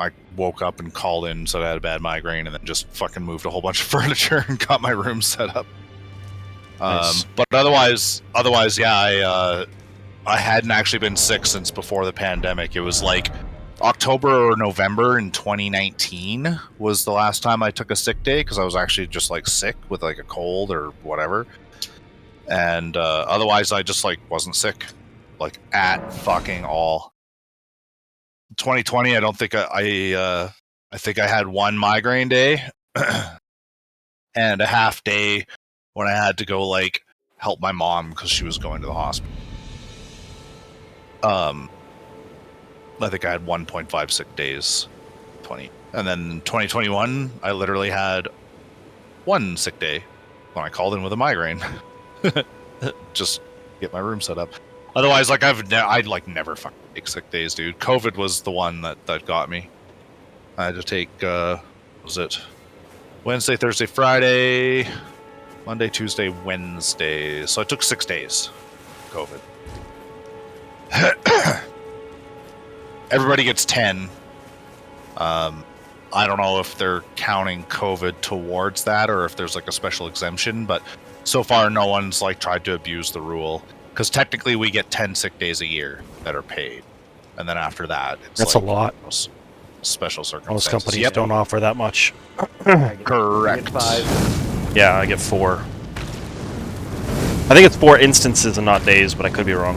I woke up and called in, said I had a bad migraine, and then just fucking moved a whole bunch of furniture and got my room set up. Nice. But otherwise, yeah, I hadn't actually been sick since before the pandemic. It was like October or November in 2019 was the last time I took a sick day because I was actually just like sick with like a cold or whatever. And otherwise, I just like wasn't sick, like at fucking all. 2020, I don't think I think I had one migraine day and a half day when I had to go like help my mom because she was going to the hospital. I think I had 1.5 sick days. And then 2021, I literally had one sick day when I called in with a migraine. Just get my room set up. Otherwise, like I'd like never fucking take sick days, dude. COVID was the one that got me. I had to take what was it? Wednesday, Thursday, Friday, Monday, Tuesday, Wednesday. So I took 6 days. COVID. Everybody gets 10. I don't know if they're counting COVID towards that or if there's like a special exemption, but so far no one's like tried to abuse the rule because technically we get 10 sick days a year that are paid, and then after that it's That's like a lot. special circumstances. Most companies don't offer that much. Correct. 5. Yeah, I get 4. I think it's 4 instances and not days, but I could be wrong.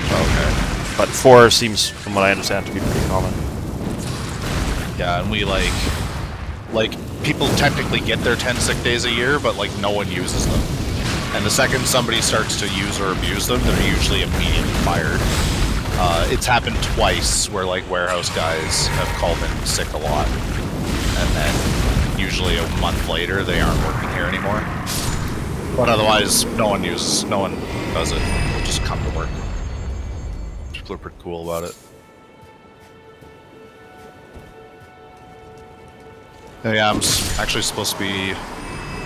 Okay. But 4 seems, from what I understand, to be pretty common. Yeah, and we like people technically get their 10 sick days a year, but like no one uses them. And the second somebody starts to use or abuse them, they're usually immediately fired. It's happened twice where like warehouse guys have called in sick a lot, and then usually a month later they aren't working here anymore. But otherwise, no one does it. They'll just come to work. People are pretty cool about it. Yeah, I'm actually supposed to be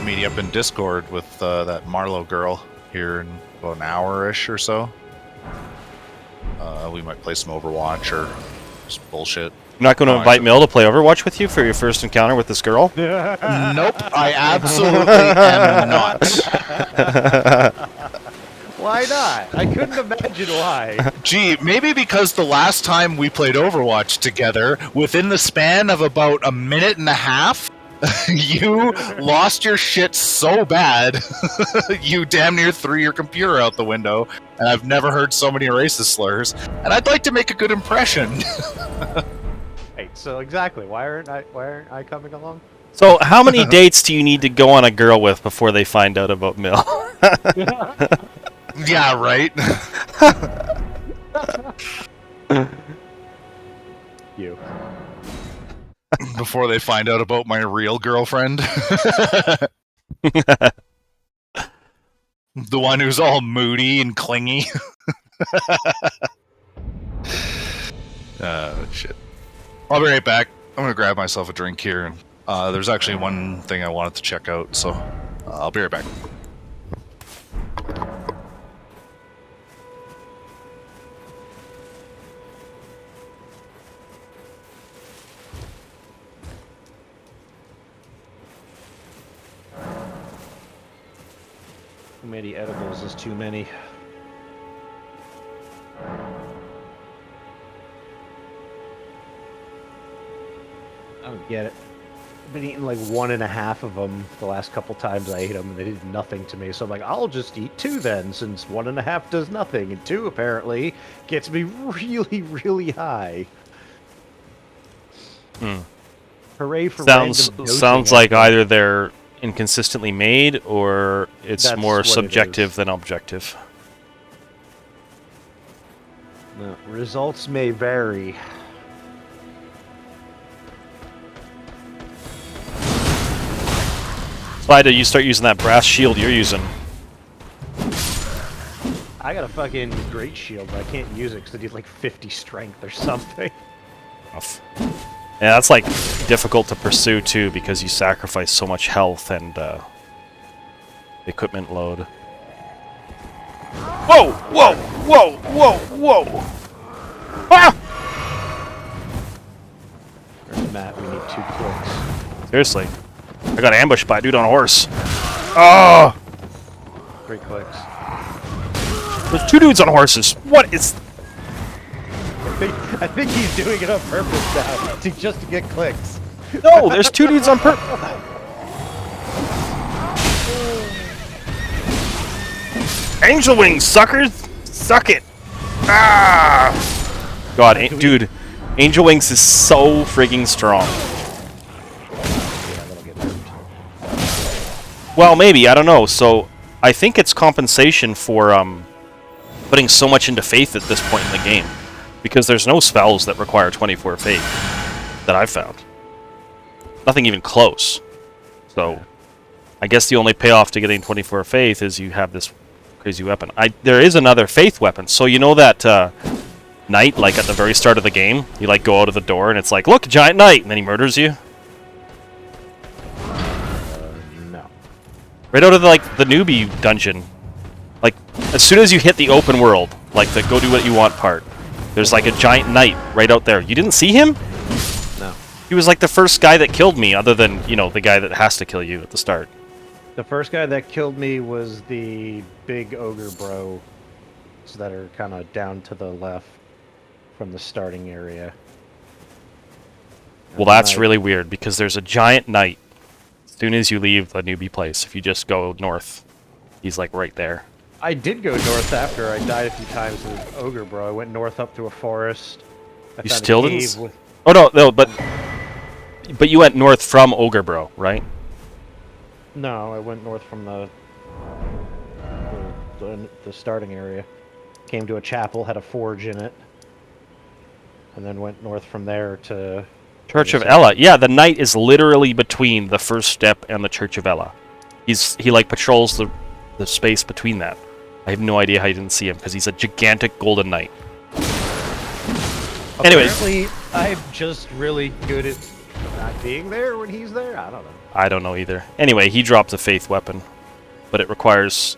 meeting up in Discord with that Marlowe girl here in about an hour-ish or so. We might play some Overwatch or some bullshit. You're not going to invite Mill to play Overwatch with you for your first encounter with this girl? Nope, I absolutely am not. Why not? I couldn't imagine why. Gee, maybe because the last time we played Overwatch together, within the span of about a minute and a half, you lost your shit so bad, you damn near threw your computer out the window, and I've never heard so many racist slurs, and I'd like to make a good impression. Hey, so exactly, why aren't I coming along? So, how many dates do you need to go on a girl with before they find out about Mill? Yeah, right? You. Before they find out about my real girlfriend. The one who's all moody and clingy. Shit. I'll be right back. I'm gonna grab myself a drink here. And there's actually one thing I wanted to check out, so I'll be right back. Too many edibles is too many. I don't get it. I've been eating like 1.5 of them the last couple times I ate them, and they did nothing to me. So I'm like, I'll just eat 2 then, since 1.5 does nothing, and 2 apparently gets me really, really high. Hooray for Sounds like either they're inconsistently made or it's more subjective than objective. The results may vary. Why do you start using that brass shield you're using? I got a fucking great shield, but I can't use it because I need like 50 strength or something. Yeah, that's like difficult to pursue too because you sacrifice so much health and equipment load. Whoa! Whoa! Whoa! Whoa! Whoa! Ah! Matt, we need 2 clicks. Seriously. I got ambushed by a dude on a horse. Oh! 3 clicks. There's 2 dudes on horses. What is... I think he's doing it on purpose now, just to get clicks. No, there's 2 dudes on purpose. Angel wings, suckers! Suck it! Ah! God, dude, Angel wings is so frigging strong. Yeah, that'll get hurt. Well, maybe, I don't know. So, I think it's compensation for putting so much into faith at this point in the game. Because there's no spells that require 24 faith that I've found. Nothing even close. So, I guess the only payoff to getting 24 faith is you have this crazy weapon. There is another faith weapon. So you know that knight, like at the very start of the game, you like go out of the door and it's like, look, giant knight, and then he murders you. No. Right out of the newbie dungeon. Like as soon as you hit the open world, like the go do what you want part, there's like a giant knight right out there. You didn't see him? No. He was like the first guy that killed me, other than, you know, the guy that has to kill you at the start. The first guy that killed me was the big ogre bros that are kind of down to the left from the starting area. Well, that's really weird, because there's a giant knight as soon as you leave the newbie place. If you just go north, he's like right there. I did go north after I died a few times with ogre bro. I went north up through a forest. I You found a still cave didn't? with- Oh no, but you went north from Ogre Bro, right? No, I went north from the starting area. Came to a chapel, had a forge in it, and then went north from there to Church of Ella. Yeah, the knight is literally between the first step and the Church of Ella. He like patrols the space between that. I have no idea how you didn't see him, because he's a gigantic golden knight. Anyways, Apparently, I'm just really good at not being there when he's there. I don't know. I don't know either. Anyway, he dropped a faith weapon, but it requires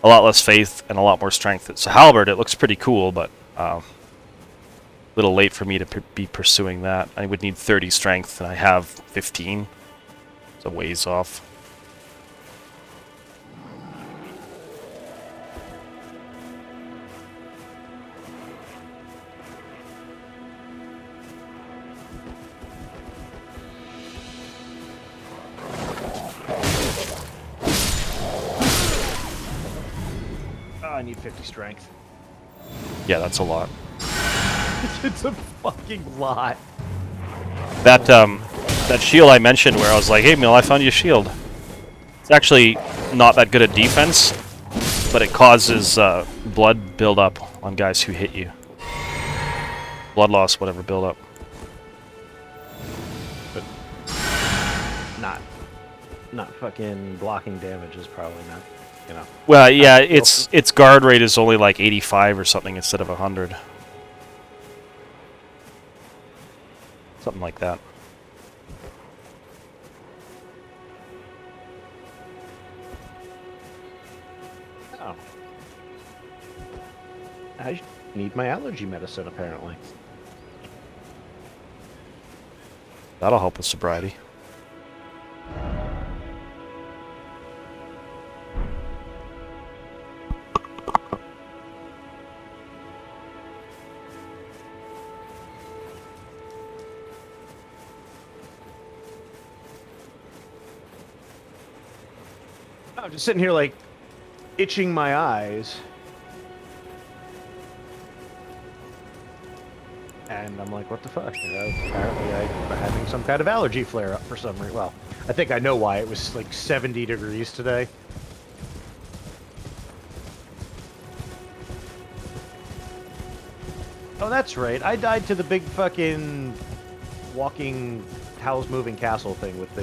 a lot less faith and a lot more strength. It's a halberd. It looks pretty cool, but a little late for me to be pursuing that. I would need 30 strength, and I have 15. It's a ways off. I need 50 strength. Yeah, that's a lot. It's a fucking lot. That shield I mentioned, where I was like, "Hey, Mill, I found you a shield." It's actually not that good at defense, but it causes blood buildup on guys who hit you. Blood loss, whatever, buildup. But not fucking blocking damage is probably not, you know. Well, yeah, its guard rate is only like 85 or something instead of 100. Something like that. Oh. I need my allergy medicine, apparently. That'll help with sobriety. I'm just sitting here, like, itching my eyes. And I'm like, what the fuck? You know, apparently I'm having some kind of allergy flare-up for some reason. Well, I think I know why. It was like 70 degrees today. Oh, that's right. I died to the big fucking walking Howl's Moving Castle thing with the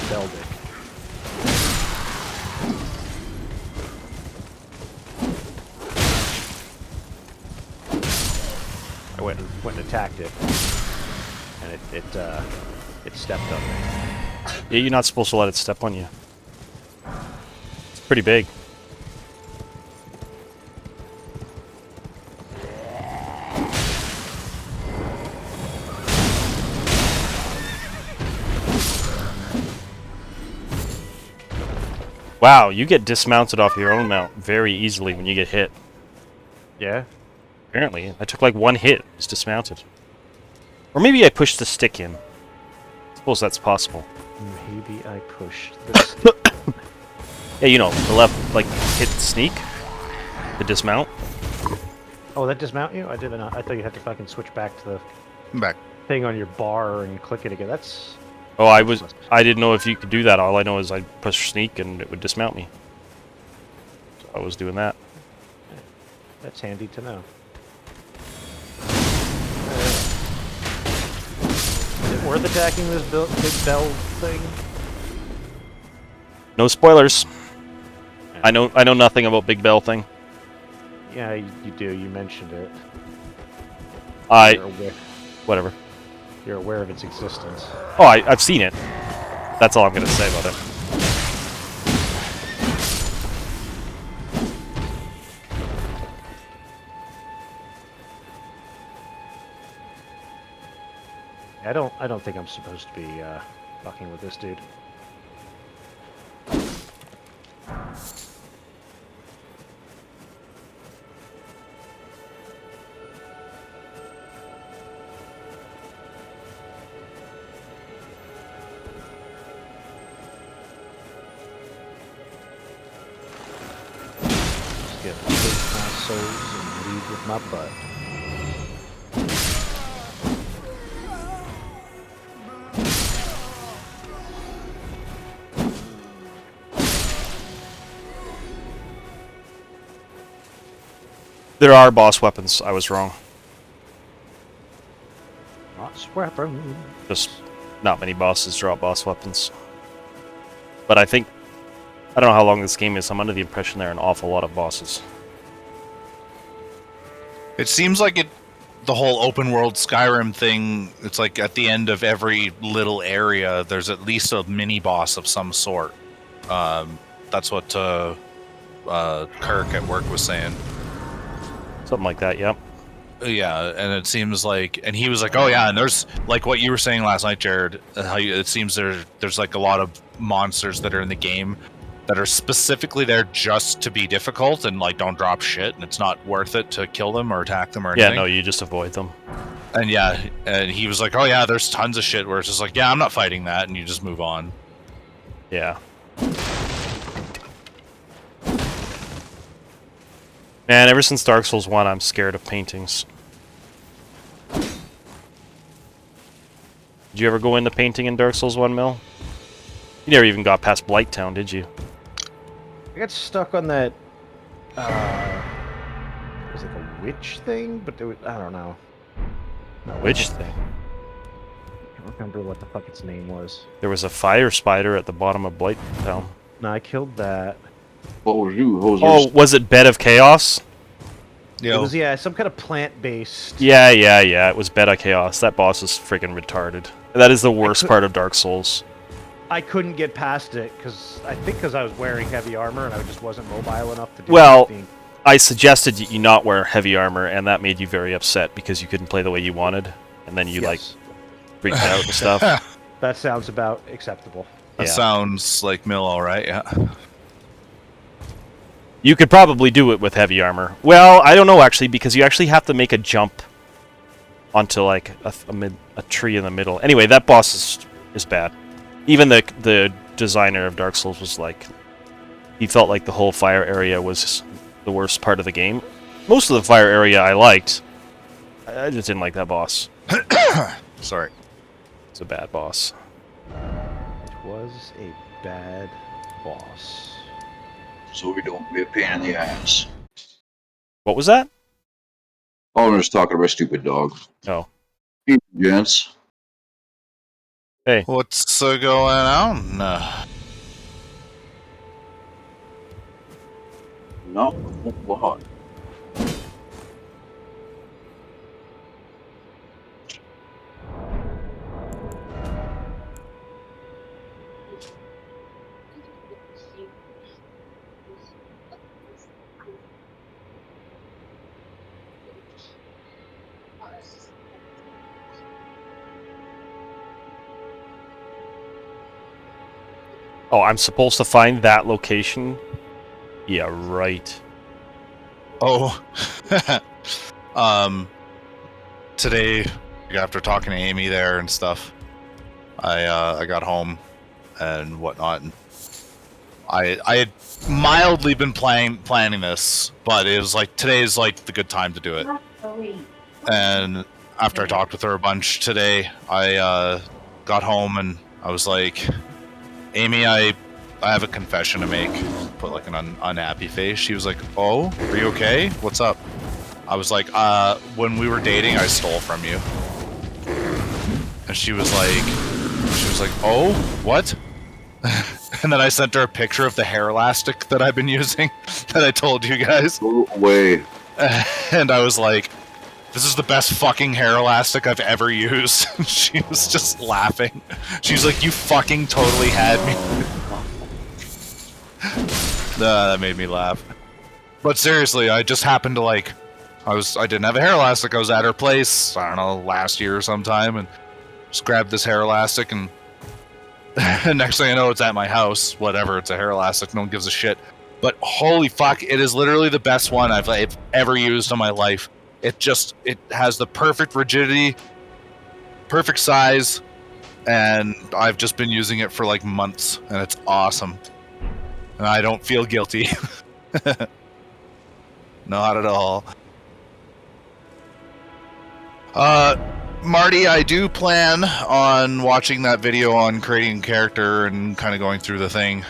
bell dick. I went and attacked it, and it stepped on me. Yeah, you're not supposed to let it step on you. It's pretty big. Wow, you get dismounted off your own mount very easily when you get hit. Yeah. Apparently, I took like one hit, was dismounted. Or maybe I pushed the stick in. I suppose that's possible. Maybe I pushed the stick. Yeah, you know, the left, like, hit sneak. The dismount. Oh, that dismount you? I didn't. I thought you had to fucking switch back to the I'm back. thing on your bar and click it again. That's. Oh, I didn't know if you could do that. All I know is I push sneak and it would dismount me. So I was doing that. That's handy to know. Is it worth attacking this big bell thing? No spoilers. I know nothing about Big Bell thing. Yeah, you do. You mentioned it. Whatever. You're aware of its existence. Oh, I've seen it. That's all I'm gonna say about it. I don't think I'm supposed to be fucking with this dude. Just get my souls and leave with my butt. There are boss weapons. I was wrong. Boss weapon. Just not many bosses drop boss weapons. But I think I don't know how long this game is. I'm under the impression there are an awful lot of bosses. It seems like the whole open world Skyrim thing, it's like at the end of every little area, there's at least a mini boss of some sort. That's what Kirk at work was saying. Something like that, yep. Yeah, and it seems like, and he was like, "Oh yeah," and there's like what you were saying last night, Jared. It seems there's like a lot of monsters that are in the game that are specifically there just to be difficult and like don't drop shit, and it's not worth it to kill them or attack them or anything. Yeah, no, you just avoid them. And yeah, and he was like, "Oh yeah, there's tons of shit where it's just like, yeah, I'm not fighting that," and you just move on. Yeah. Man, ever since Dark Souls 1, I'm scared of paintings. Did you ever go into painting in Dark Souls 1, Mill? You never even got past Blight Town, did you? I got stuck on that. It was like a witch thing, but it was, I don't know. Witch thing? I can't remember what the fuck its name was. There was a fire spider at the bottom of Blight Town. No, I killed that. What was you, hosers? Oh, was it Bed of Chaos? It was, yeah, some kind of plant-based... Yeah, it was Bed of Chaos. That boss is friggin' retarded. That is the worst part of Dark Souls. I couldn't get past it, because I was wearing heavy armor, and I just wasn't mobile enough to do Well, anything. I suggested you not wear heavy armor, and that made you very upset, because you couldn't play the way you wanted. And then you, like, freaked out and stuff. That sounds about acceptable. That sounds like Mill, all right, yeah. You could probably do it with heavy armor. Well, I don't know, actually, because you actually have to make a jump onto, like, a tree in the middle. Anyway, that boss is bad. Even the designer of Dark Souls was like... He felt like the whole fire area was the worst part of the game. Most of the fire area I liked. I just didn't like that boss. Sorry. It's a bad boss. It was a bad boss. So we don't be a pain in the ass. What was that? Oh, I'm just talking about stupid dog. Oh. Hey, gents. Hey. What's going on? No, what? Oh, I'm supposed to find that location? Yeah, right. Oh, today after talking to Amy there and stuff, I got home and whatnot. And I had mildly been planning this, but it was like today's like the good time to do it. And after I talked with her a bunch today, I got home and I was like, Amy, I have a confession to make. Put like an unhappy face. She was like, "Oh, are you okay? What's up?" I was like, when we were dating, I stole from you." And she was like, "Oh, what?" And then I sent her a picture of the hair elastic that I've been using that I told you guys. Go away. And I was like, "This is the best fucking hair elastic I've ever used." She was just laughing. She's like, "You fucking totally had me." That made me laugh. But seriously, I just happened to like, I didn't have a hair elastic. I was at her place, I don't know, last year sometime, and just grabbed this hair elastic, and next thing I know, it's at my house. Whatever, it's a hair elastic. No one gives a shit. But holy fuck, it is literally the best one I've ever used in my life. It has the perfect rigidity, perfect size, and I've just been using it for like months, and it's awesome. And I don't feel guilty. Not at all. Marty, I do plan on watching that video on creating a character and kind of going through the thing.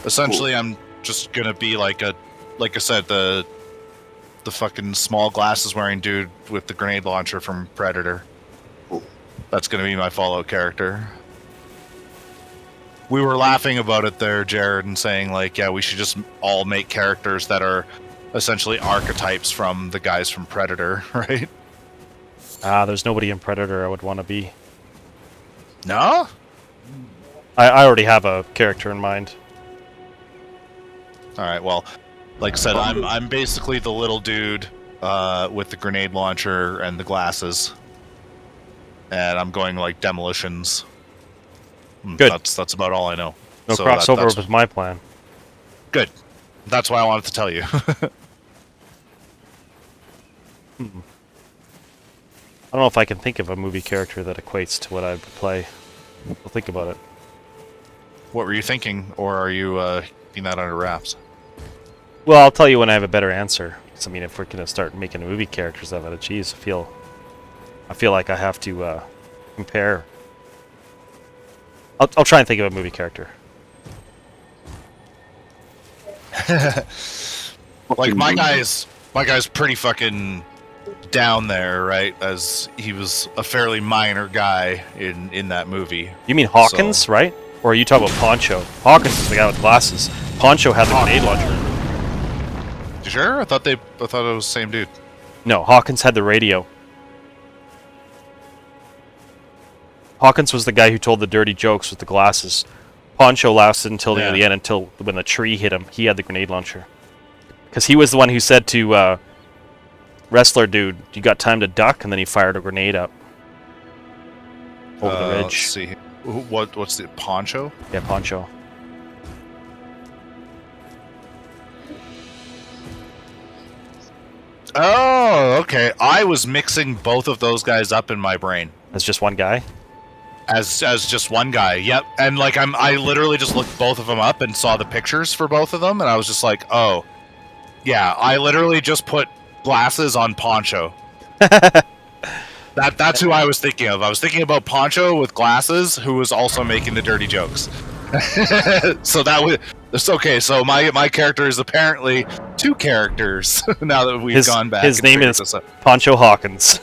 Essentially, I'm just gonna be like I said, the fucking small glasses wearing dude with the grenade launcher from Predator. That's gonna be my Fallout character. We were laughing about it there, Jared, and saying like, yeah, we should just all make characters that are essentially archetypes from the guys from Predator, right? There's nobody in Predator I would want to be. No? I already have a character in mind. All right, well, like I said, I'm basically the little dude with the grenade launcher and the glasses, and I'm going like demolitions. Good. That's about all I know. No So crossover with my plan. Good. That's why I wanted to tell you. I don't know if I can think of a movie character that equates to what I would play. I'll think about it. What were you thinking, or are you keeping that under wraps? Well, I'll tell you when I have a better answer. 'Cause, I mean, if we're gonna start making movie characters out of it, geez, I feel like I have to compare. I'll try and think of a movie character. Like my guy's pretty fucking down there, right? As he was a fairly minor guy in that movie. You mean Hawkins, right? Or are you talking about Poncho? Hawkins is the guy with glasses. Poncho had the grenade launcher. You sure? I thought it was the same dude. No, Hawkins had the radio. Hawkins was the guy who told the dirty jokes with the glasses. Poncho lasted until near the end, until when the tree hit him. He had the grenade launcher. Because he was the one who said to wrestler dude, "You got time to duck?" And then he fired a grenade up over the ridge. Let's see. What's the Poncho? Yeah, Poncho. Oh, okay. I was mixing both of those guys up in my brain. That's just one guy? As just one guy. Yep. And like I literally just looked both of them up and saw the pictures for both of them, and I was just like, "Oh. Yeah, I literally just put glasses on Poncho." That's who I was thinking of. I was thinking about Poncho with glasses, who was also making the dirty jokes. So it's okay. So my character is apparently two characters now that we've gone back. His name is Poncho Hawkins.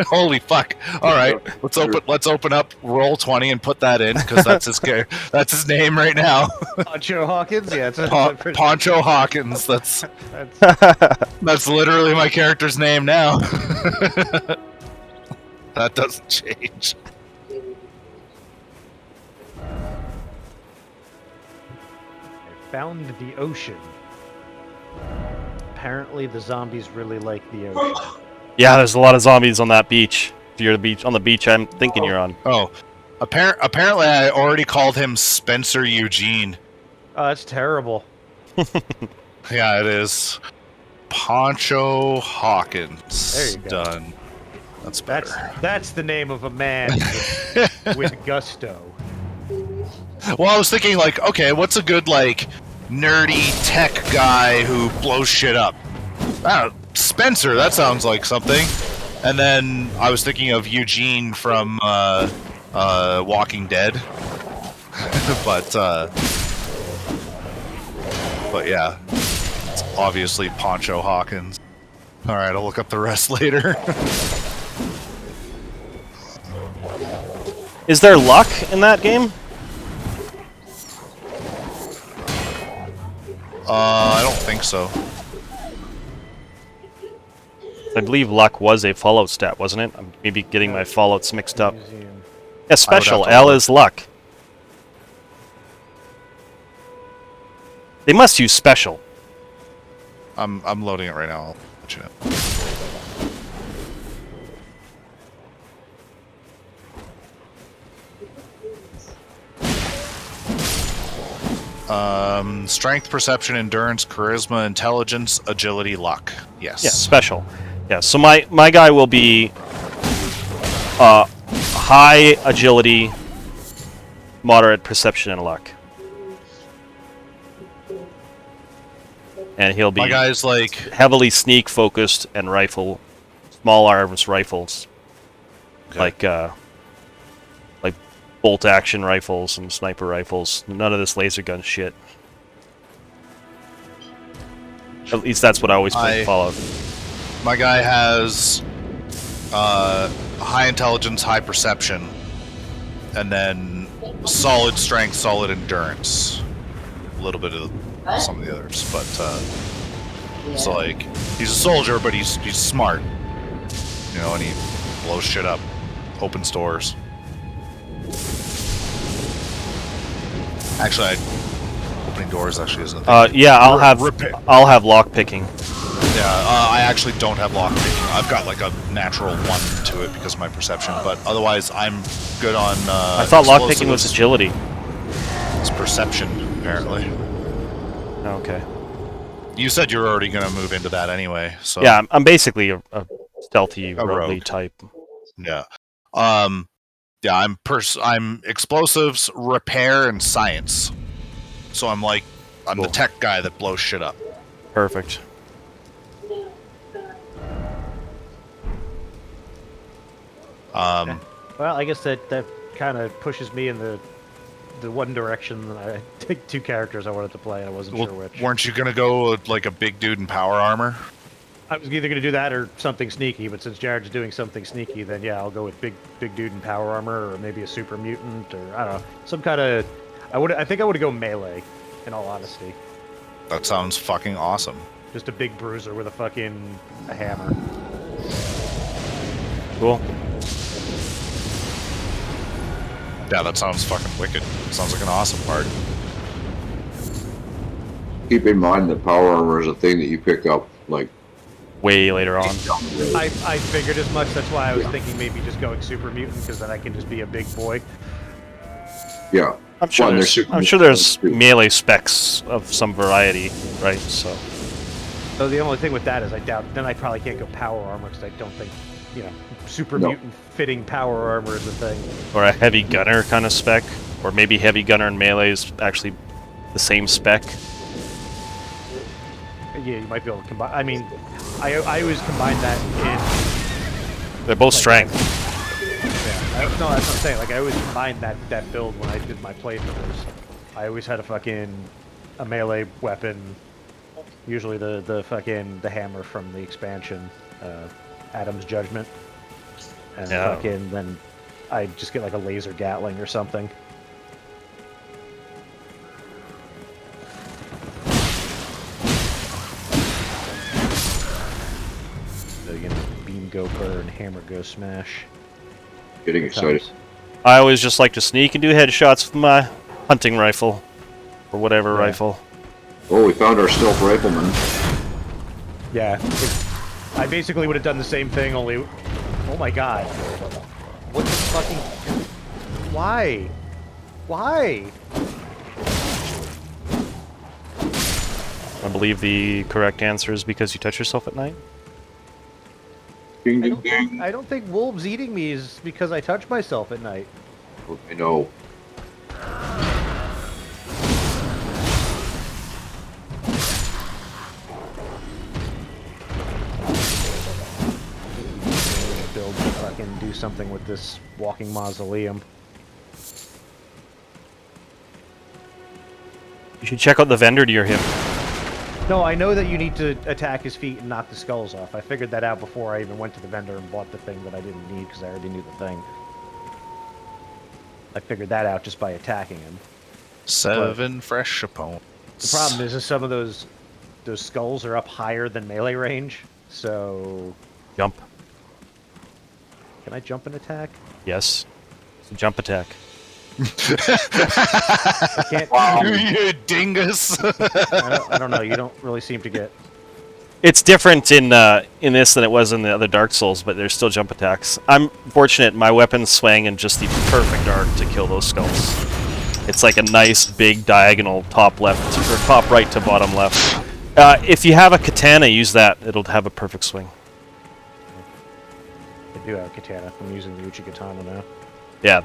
Holy fuck! All right, let's open up Roll20 and put that in, because that's his name right now. Poncho Hawkins, yeah, Poncho Hawkins. That's literally my character's name now. That doesn't change. I found the ocean. Apparently the zombies really like the ocean. Yeah, there's a lot of zombies on that beach. If you're on the beach I'm thinking you're on. Oh, apparently I already called him Spencer Eugene. Oh, that's terrible. Yeah, it is. Poncho Hawkins. There you go. Done. That's better. That's the name of a man with gusto. Well, I was thinking, like, okay, what's a good, like, nerdy tech guy who blows shit up? I don't know, Spencer, that sounds like something. And then I was thinking of Eugene from Walking Dead. but yeah, it's obviously Poncho Hawkins. Alright, I'll look up the rest later. Is there luck in that game? I don't think so. I believe luck was a Fallout stat, wasn't it? I'm maybe getting my Fallouts mixed up. Museum. Yeah, special. to L look. is luck. They must use special. I'm loading it right now. I'll let you know. Strength, perception, endurance, charisma, intelligence, agility, luck. Yes. Yeah, special. Yeah, so my guy will be high agility, moderate perception, and luck. And he'll be My guy's like, heavily sneak focused and rifle, small arms rifles, okay. like bolt action rifles and sniper rifles. None of this laser gun shit. At least that's what I always play Fallout. My guy has high intelligence, high perception, and then solid strength, solid endurance. A little bit of some of the others, but so like he's a soldier, but he's smart, you know, and he blows shit up, opens doors. Actually, opening doors actually isn't. Yeah, I'll have lock picking. Yeah, I actually don't have lock picking. I've got like a natural 1 to it because of my perception, but otherwise I'm good on. I thought lock picking was agility. It's perception, apparently. Okay. You said you were already going to move into that anyway, so Yeah, I'm basically a stealthy A roguely rogue. type. yeah. Yeah, I'm explosives, repair, and science. So I'm the Cool. tech guy that blows shit up. Perfect. Um, Well, I guess that kind of pushes me in the one direction that I take 2 characters I wanted to play, and I wasn't well, sure which. weren't you going to go with, like a big dude in power armor? I was either going to do that or something sneaky, but since Jared's doing something sneaky, then yeah, I'll go with big dude in power armor, or maybe a super mutant, or I don't know, some kind of. I think I would go melee, in all honesty. That sounds fucking awesome. Just a big bruiser with a hammer. Cool. Yeah, that sounds fucking wicked. Sounds like an awesome part. Keep in mind that power armor is a thing that you pick up, like, Way later on. down the road. I figured as much. That's why I was thinking maybe just going super mutant, because then I can just be a big boy. Yeah. I'm sure Well, there's super there's mutants, too. melee specs of some variety, right? So So the only thing with that is I doubt. Then I probably can't go power armor, because I don't think, super No. mutant fitting power armor is a thing. or a heavy gunner kind of spec, or maybe heavy gunner and melee is actually the same spec. Yeah, you might be able to combine. I mean, I always combine that in. They're both strength. Yeah, no, that's what I'm saying. Like I always combined that build when I did my playthroughs. I always had a melee weapon, usually the hammer from the expansion, Adam's Judgment, and Yeah. then I just get like a laser Gatling or something. So you can beam go per and hammer go smash. Getting excited. I always just like to sneak and do headshots with my hunting rifle, or whatever Yeah. rifle. Oh, we found our stealth rifleman. Yeah, I basically would have done the same thing, only Oh my god. What the fucking... Why? Why? I believe the correct answer is because you touch yourself at night. Ding, ding, ding. I don't think wolves eating me is because I touch myself at night. I know. Build to fucking do something with this walking mausoleum. You should check out the vendor near him. No, I know that you need to attack his feet and knock the skulls off. I figured that out before I even went to the vendor and bought the thing that I didn't need because I already knew the thing. I figured that out just by attacking him. 7 fresh opponents. The problem is some of those skulls are up higher than melee range, so... Jump. Can I jump and attack? Yes. It's a jump attack. I can't... You dingus! I don't know, you don't really seem to get... It's different in this than it was in the other Dark Souls, but there's still jump attacks. I'm fortunate my weapons swang in just the perfect arc to kill those skulls. It's like a nice big diagonal top left or top right to bottom left. If you have a katana, use that. It'll have a perfect swing. I do have a katana. I'm using the Uchi katana now. Yeah,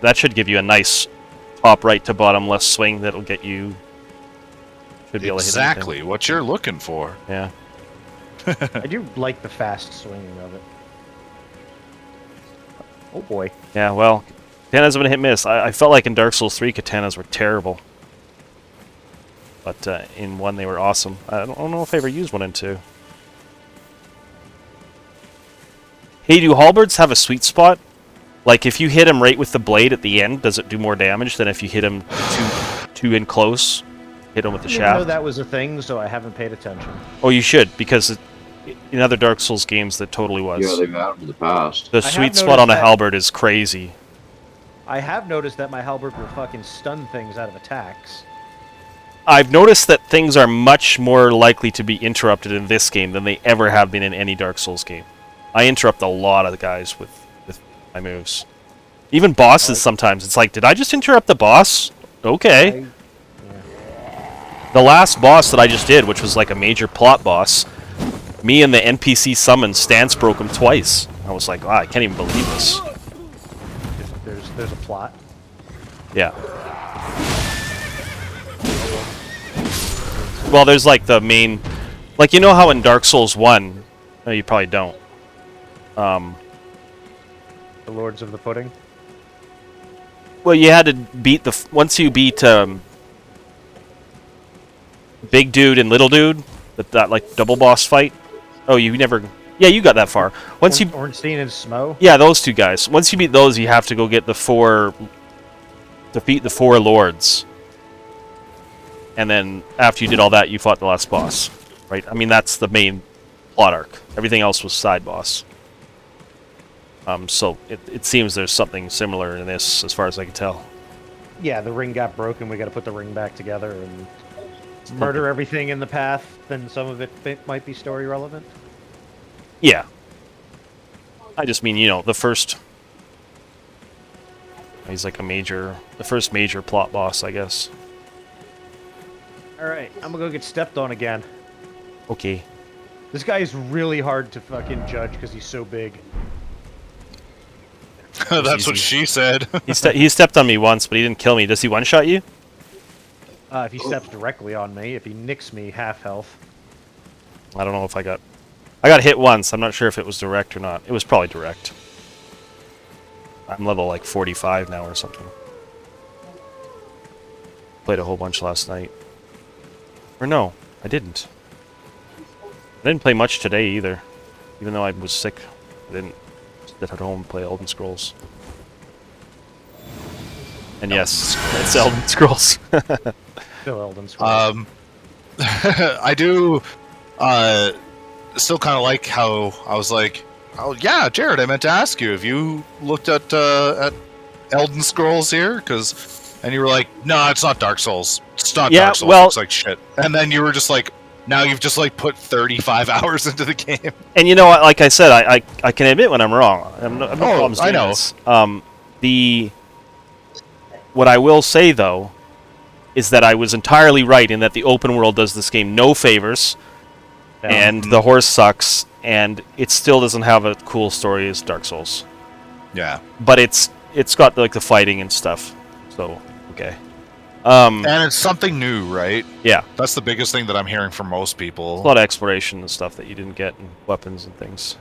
that should give you a nice top right to bottom left swing that'll get you. Should be able to hit anything. Exactly what you're looking for. Yeah. I do like the fast swinging of it. Oh boy. Yeah, well, katanas have been hit miss. I felt like in Dark Souls 3, katanas were terrible. But in 1, they were awesome. I don't know if I ever used 1 and 2. Hey, do halberds have a sweet spot? Like, if you hit him right with the blade at the end, does it do more damage than if you hit him too in close? Hit him with the I didn't know shaft? that was a thing, so I haven't paid attention. Oh, you should, because in other Dark Souls games, that totally was. Yeah, they've had them in the past. The I have sweet spot on a noticed that- halberd is crazy. I have noticed that my halberd will fucking stun things out of attacks. I've noticed that things are much more likely to be interrupted in this game than they ever have been in any Dark Souls game. I interrupt a lot of the guys with my moves. Even bosses sometimes. It's like, did I just interrupt the boss? Okay. The last boss that I just did, which was like a major plot boss, me and the NPC summon stance broke him twice. I was like, wow, I can't even believe this. There's a plot. Yeah. Well, there's like the main... Like, you know how in Dark Souls 1... No, you probably don't. The Lords of the Pudding. Well, you had to beat the... Once you beat Big Dude and Little Dude, that like double boss fight. Oh, you never... Yeah, you got that far. Once you... Ornstein and Smo? Yeah, those two guys. Once you beat those, you have to go get the 4... Defeat the 4 lords. And then, after you did all that, you fought the last boss. Right? I mean, that's the main plot arc. Everything else was side boss. So, it seems there's something similar in this, as far as I can tell. Yeah, the ring got broken. We got to put the ring back together and murder everything in the path. Then some of it might be story relevant. Yeah. I just mean, you know, the first... He's like the first major plot boss, I guess. Alright, I'm gonna go get stepped on again. Okay. This guy is really hard to fucking judge because he's so big. That's what she said. He stepped on me once, but he didn't kill me. Does he one-shot you? If he steps directly on me, if he nicks me, half health. I don't know if I got hit once. I'm not sure if it was direct or not. It was probably direct. I'm level like 45 now or something. Played a whole bunch last night. Or no, I didn't. I didn't play much today either. Even though I was sick, I didn't sit at home and play Elden Scrolls. And yes, it's Elden Scrolls. Still Elden Scrolls. I do still kind of like how I was like, oh yeah, Jared, I meant to ask you if you looked at Elden Scrolls here, and you were like, no, it's not Dark Souls. It's not Yeah, Dark Souls. well- It looks like shit. And then you were just like, Now you've just like put 35 hours into the game. And you know what? Like I said, I can admit when I'm wrong. I'm no problems I doing know. this. What I will say though is that I was entirely right in that the open world does this game no favors, and the horse sucks, and it still doesn't have a cool story as Dark Souls. Yeah. But it's got like the fighting and stuff. So okay. And it's something new, right? Yeah. That's the biggest thing that I'm hearing from most people. A lot of exploration and stuff that you didn't get, and weapons and things.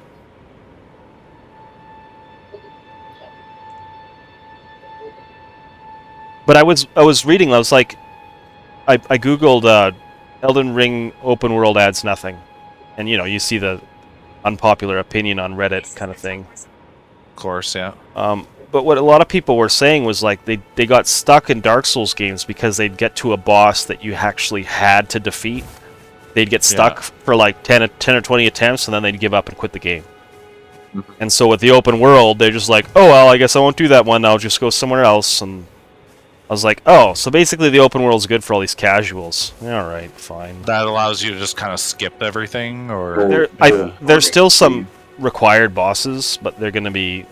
But I was reading. I was like, I googled Elden Ring open world adds nothing, and you know you see the unpopular opinion on Reddit kind of thing. Of course, yeah. But what a lot of people were saying was like they got stuck in Dark Souls games because they'd get to a boss that you actually had to defeat. They'd get stuck for like 10 or 20 attempts, and then they'd give up and quit the game. And so with the open world, they're just like, oh, well, I guess I won't do that one. I'll just go somewhere else. And I was like, oh, so basically the open world's good for all these casuals. All right, fine. That allows you to just kind of skip everything, or... There's still some required bosses, but there's gonna be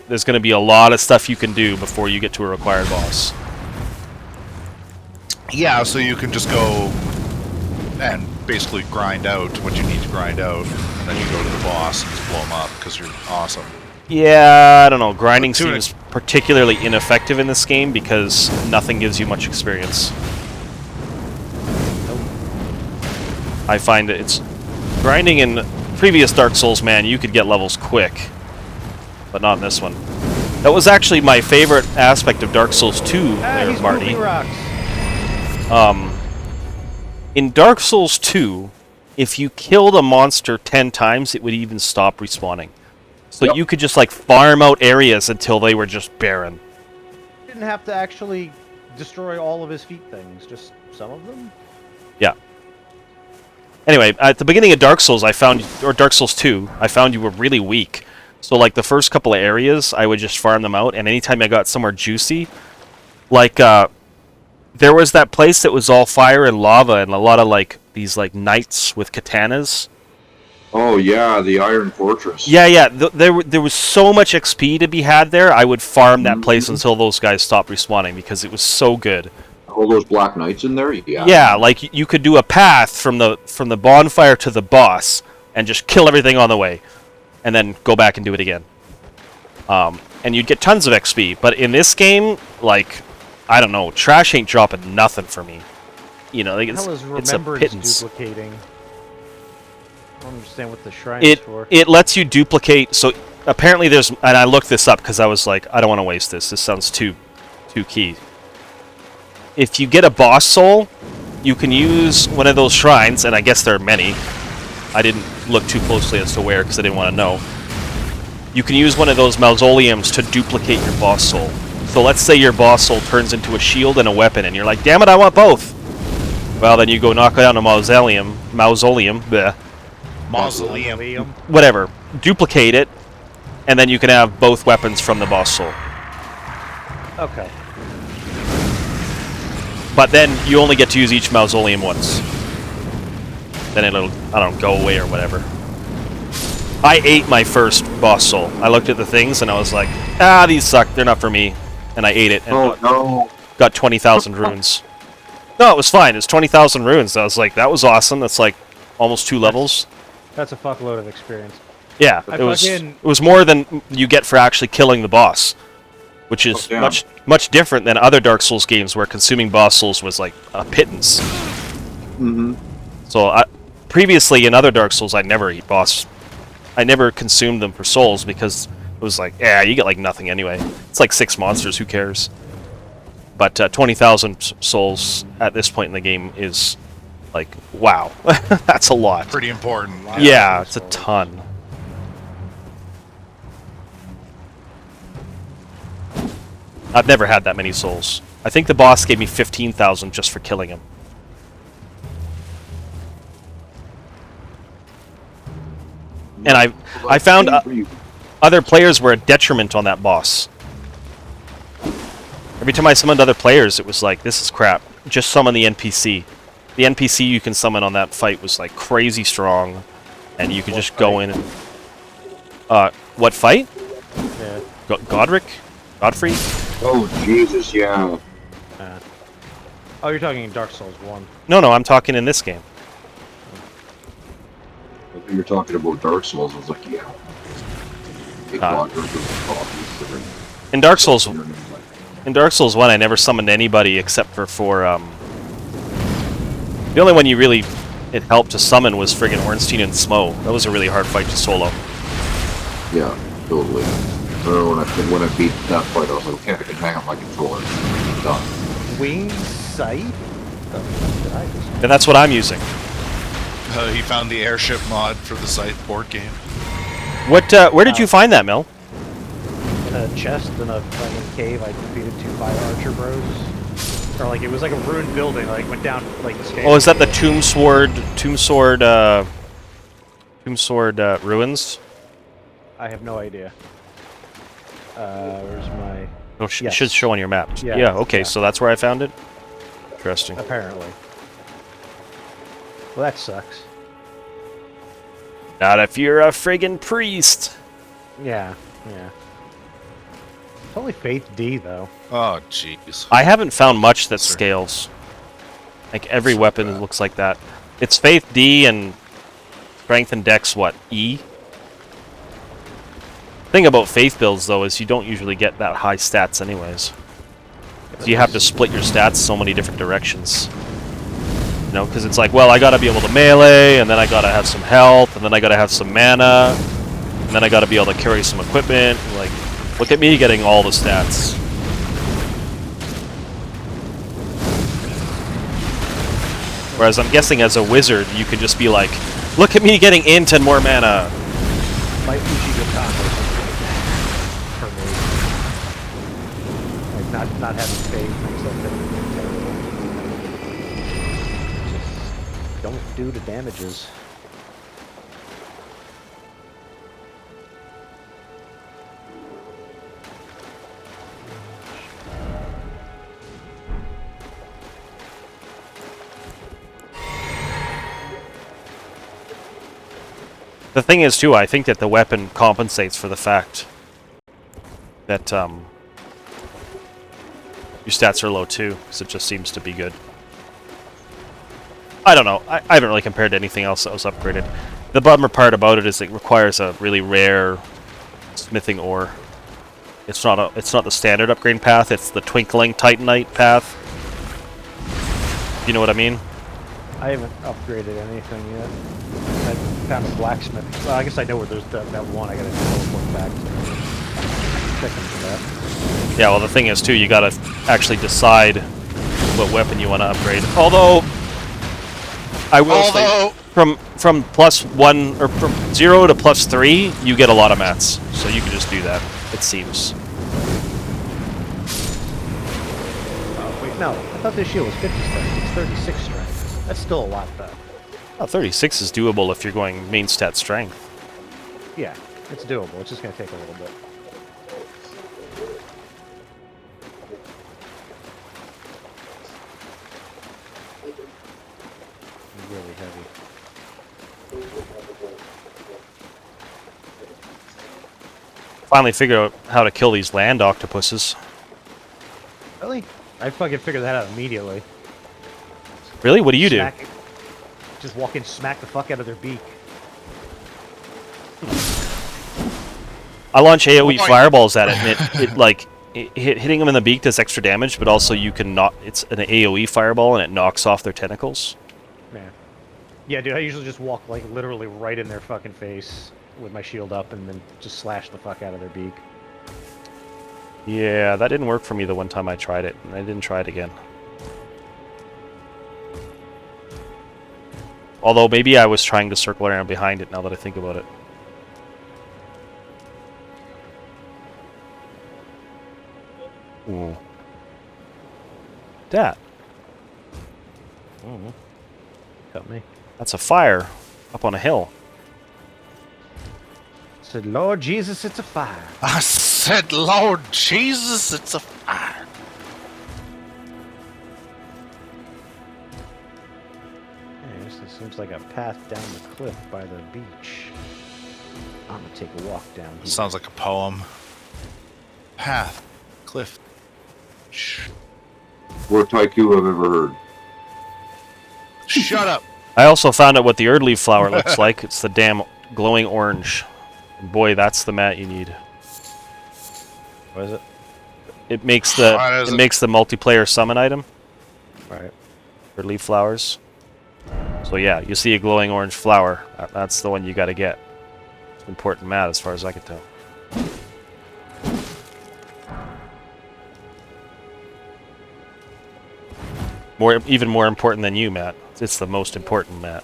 a lot of stuff you can do before you get to a required boss. Yeah, so you can just go and basically grind out what you need to grind out, and then you go to the boss and just blow them up because you're awesome. Yeah, I don't know. Grinding seems particularly ineffective in this game because nothing gives you much experience. I find it's grinding in previous Dark Souls, man, you could get levels quick, but not in this one. That was actually my favorite aspect of Dark Souls 2 there, Marty. In Dark Souls 2, if you killed a monster 10 times, it would even stop respawning. So you could just like farm out areas until they were just barren. You didn't have to actually destroy all of his feet things, just some of them? Yeah. Anyway, at the beginning of Dark Souls, Dark Souls 2, I found you were really weak. So like the first couple of areas, I would just farm them out, and anytime I got somewhere juicy, like there was that place that was all fire and lava, and a lot of like these like knights with katanas. Oh yeah, the Iron Fortress. Yeah. There was so much XP to be had there. I would farm that place until those guys stopped respawning because it was so good. All those Black Knights in there? Yeah. Yeah, like you could do a path from the bonfire to the boss and just kill everything on the way, and then go back and do it again. And you'd get tons of XP. But in this game, like, I don't know, trash ain't dropping nothing for me. You know, like it's a pittance. Duplicating? I don't understand what the shrine is for. It lets you duplicate. So apparently there's, and I looked this up because I was like, I don't want to waste this. This sounds too key. If you get a boss soul, you can use one of those shrines, and I guess there are many. I didn't look too closely as to where because I didn't want to know. You can use one of those mausoleums to duplicate your boss soul. So let's say your boss soul turns into a shield and a weapon, and you're like, damn it, I want both. Well, then you go knock down a mausoleum, bleh. Mausoleum. Whatever. Duplicate it, and then you can have both weapons from the boss soul. Okay. But then you only get to use each mausoleum once. Then it'll, I don't know, go away or whatever. I ate my first boss soul. I looked at the things and I was like, these suck, they're not for me. And I ate it and got 20,000 runes. No, it was fine. It's 20,000 runes. I was like, that was awesome. That's like almost 2 levels. That's a fuckload of experience. Yeah, it was more than you get for actually killing the boss, which is much different than other Dark Souls games where consuming boss souls was like a pittance. So previously in other Dark Souls, I never consumed them for souls because it was like, you get like nothing anyway. It's like 6 monsters, who cares? But 20,000 souls at this point in the game is like, wow, that's a lot. Pretty important. Yeah, it's a ton. I've never had that many souls. I think the boss gave me 15,000 just for killing him. And I found other players were a detriment on that boss. Every time I summoned other players, it was like, this is crap. Just summon the NPC. the NPC you can summon on that fight was like crazy strong, and you could just go in and... what fight? Yeah. Godfrey? Oh, Jesus, yeah. Oh, you're talking Dark Souls 1. No, I'm talking in this game. I think you're talking about Dark Souls. I was like, yeah. In Dark Souls 1, I never summoned anybody except for the only one it helped to summon was friggin' Ornstein and Smo. That was a really hard fight to solo. Yeah, totally. When I beat that fight, I was like, okay, I can hang up my controller. Done. Wing Sight? And that's what I'm using. He found the airship mod for the Scythe board game. Where did you find that, Mel? In a chest in a fucking cave. I defeated 2 fire archer bros. Or like it was like a ruined building. Like went down like the stairs. Oh, is that the Tomb Sword ruins? I have no idea. Where's my... Oh, it Yes. should show on your map. Yeah, Yeah, okay, yeah. so that's where I found it? Interesting. Apparently. Well, that sucks. Not if you're a friggin' priest. Yeah. It's only Faith D, though. Oh, jeez. I haven't found much that scales. Like, every weapon looks like that. It's Faith D and Strength and Dex, what, E? Thing about Faith builds, though, is you don't usually get that high stats anyways. So you have to split your stats so many different directions. You know, because it's like, well, I gotta be able to melee, and then I gotta have some health, and then I gotta have some mana, and then I gotta be able to carry some equipment. Like, look at me getting all the stats. Whereas I'm guessing as a wizard, you can just be like, look at me getting int and more mana. My Uchiha combos for me. Like not having faith makes that thing terrible. Just don't do the damages. The thing is, too, I think that the weapon compensates for the fact that your stats are low, too, because it just seems to be good. I don't know. I haven't really compared to anything else that was upgraded. The bummer part about it is it requires a really rare smithing ore. It's not the standard upgrade path, it's the Twinkling Titanite path. You know what I mean? I haven't upgraded anything yet. I found a blacksmith. Well, I guess I know where there's that one. I gotta teleport back to check into that. Yeah, well, the thing is, too, you gotta actually decide what weapon you want to upgrade. Although, I will say, from +1 or from 0 to +3, you get a lot of mats, so you can just do that. It seems. Oh wait, no. I thought this shield was 50 strength. It's 36 strength. That's still a lot, though. Oh, 36 is doable if you're going main stat strength. Yeah, it's doable. It's just gonna take a little bit. Really heavy. Finally figured out how to kill these land octopuses. Really? I fucking figured that out immediately. Really? What do you do? Just walk in, smack the fuck out of their beak. I launch AoE fireballs at it, and hitting them in the beak does extra damage, but also you can knock. It's an AoE fireball, and it knocks off their tentacles. Man. Yeah, dude, I usually just walk, like, literally right in their fucking face with my shield up and then just slash the fuck out of their beak. Yeah, that didn't work for me the one time I tried it, and I didn't try it again. Although maybe I was trying to circle around behind it now that I think about it. Ooh. That. Mm-hmm. Cut me. That's a fire up on a hill. Said, Lord Jesus, it's a fire. I said, Lord Jesus, it's a fire. Looks like a path down the cliff by the beach. I'm gonna take a walk down here. Sounds like a poem. Path, cliff. Shh. Worst haiku I've ever heard. Shut up. I also found out what the Erdleaf flower looks like. It's the damn glowing orange. And boy, that's the mat you need. What is it? It makes the What is it? makes the multiplayer summon item. Right. Erdleaf flowers. So yeah, you see a glowing orange flower. That's the one you got to get. It's an important mat as far as I can tell. Even more important than you, Matt. It's the most important, Matt.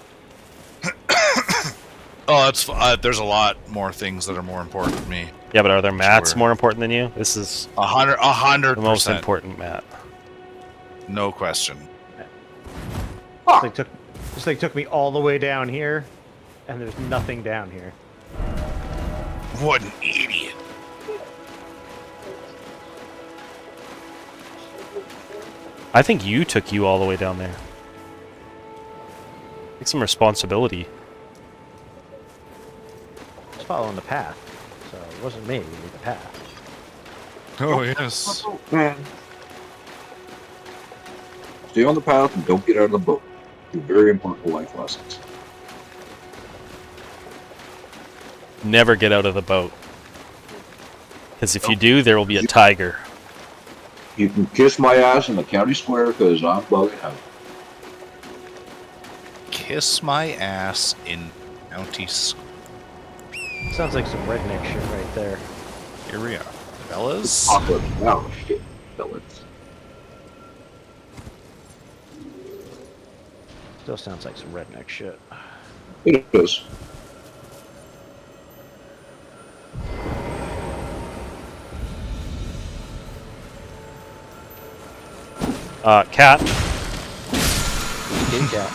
Oh, that's there's a lot more things that are more important to me. Yeah, but are there mats Sure. more important than you? This is 100%. the most important mat. No question. This thing took me all the way down here, and there's nothing down here. What an idiot. I think you took you all the way down there. Take some responsibility. Just following the path, so it wasn't me. It was the path. Oh, yes. Man. Stay on the path and don't get out of the boat. Two very important life lessons. Never get out of the boat. Because if you do, there will be a tiger. You can kiss my ass in the county square because I'm bugging out. Kiss my ass in County Square. Sounds like some redneck shit right there. Here we are. Fellas. Apocalypse now, shit, fellas. Still sounds like some redneck shit. It is. Cat. Big cat.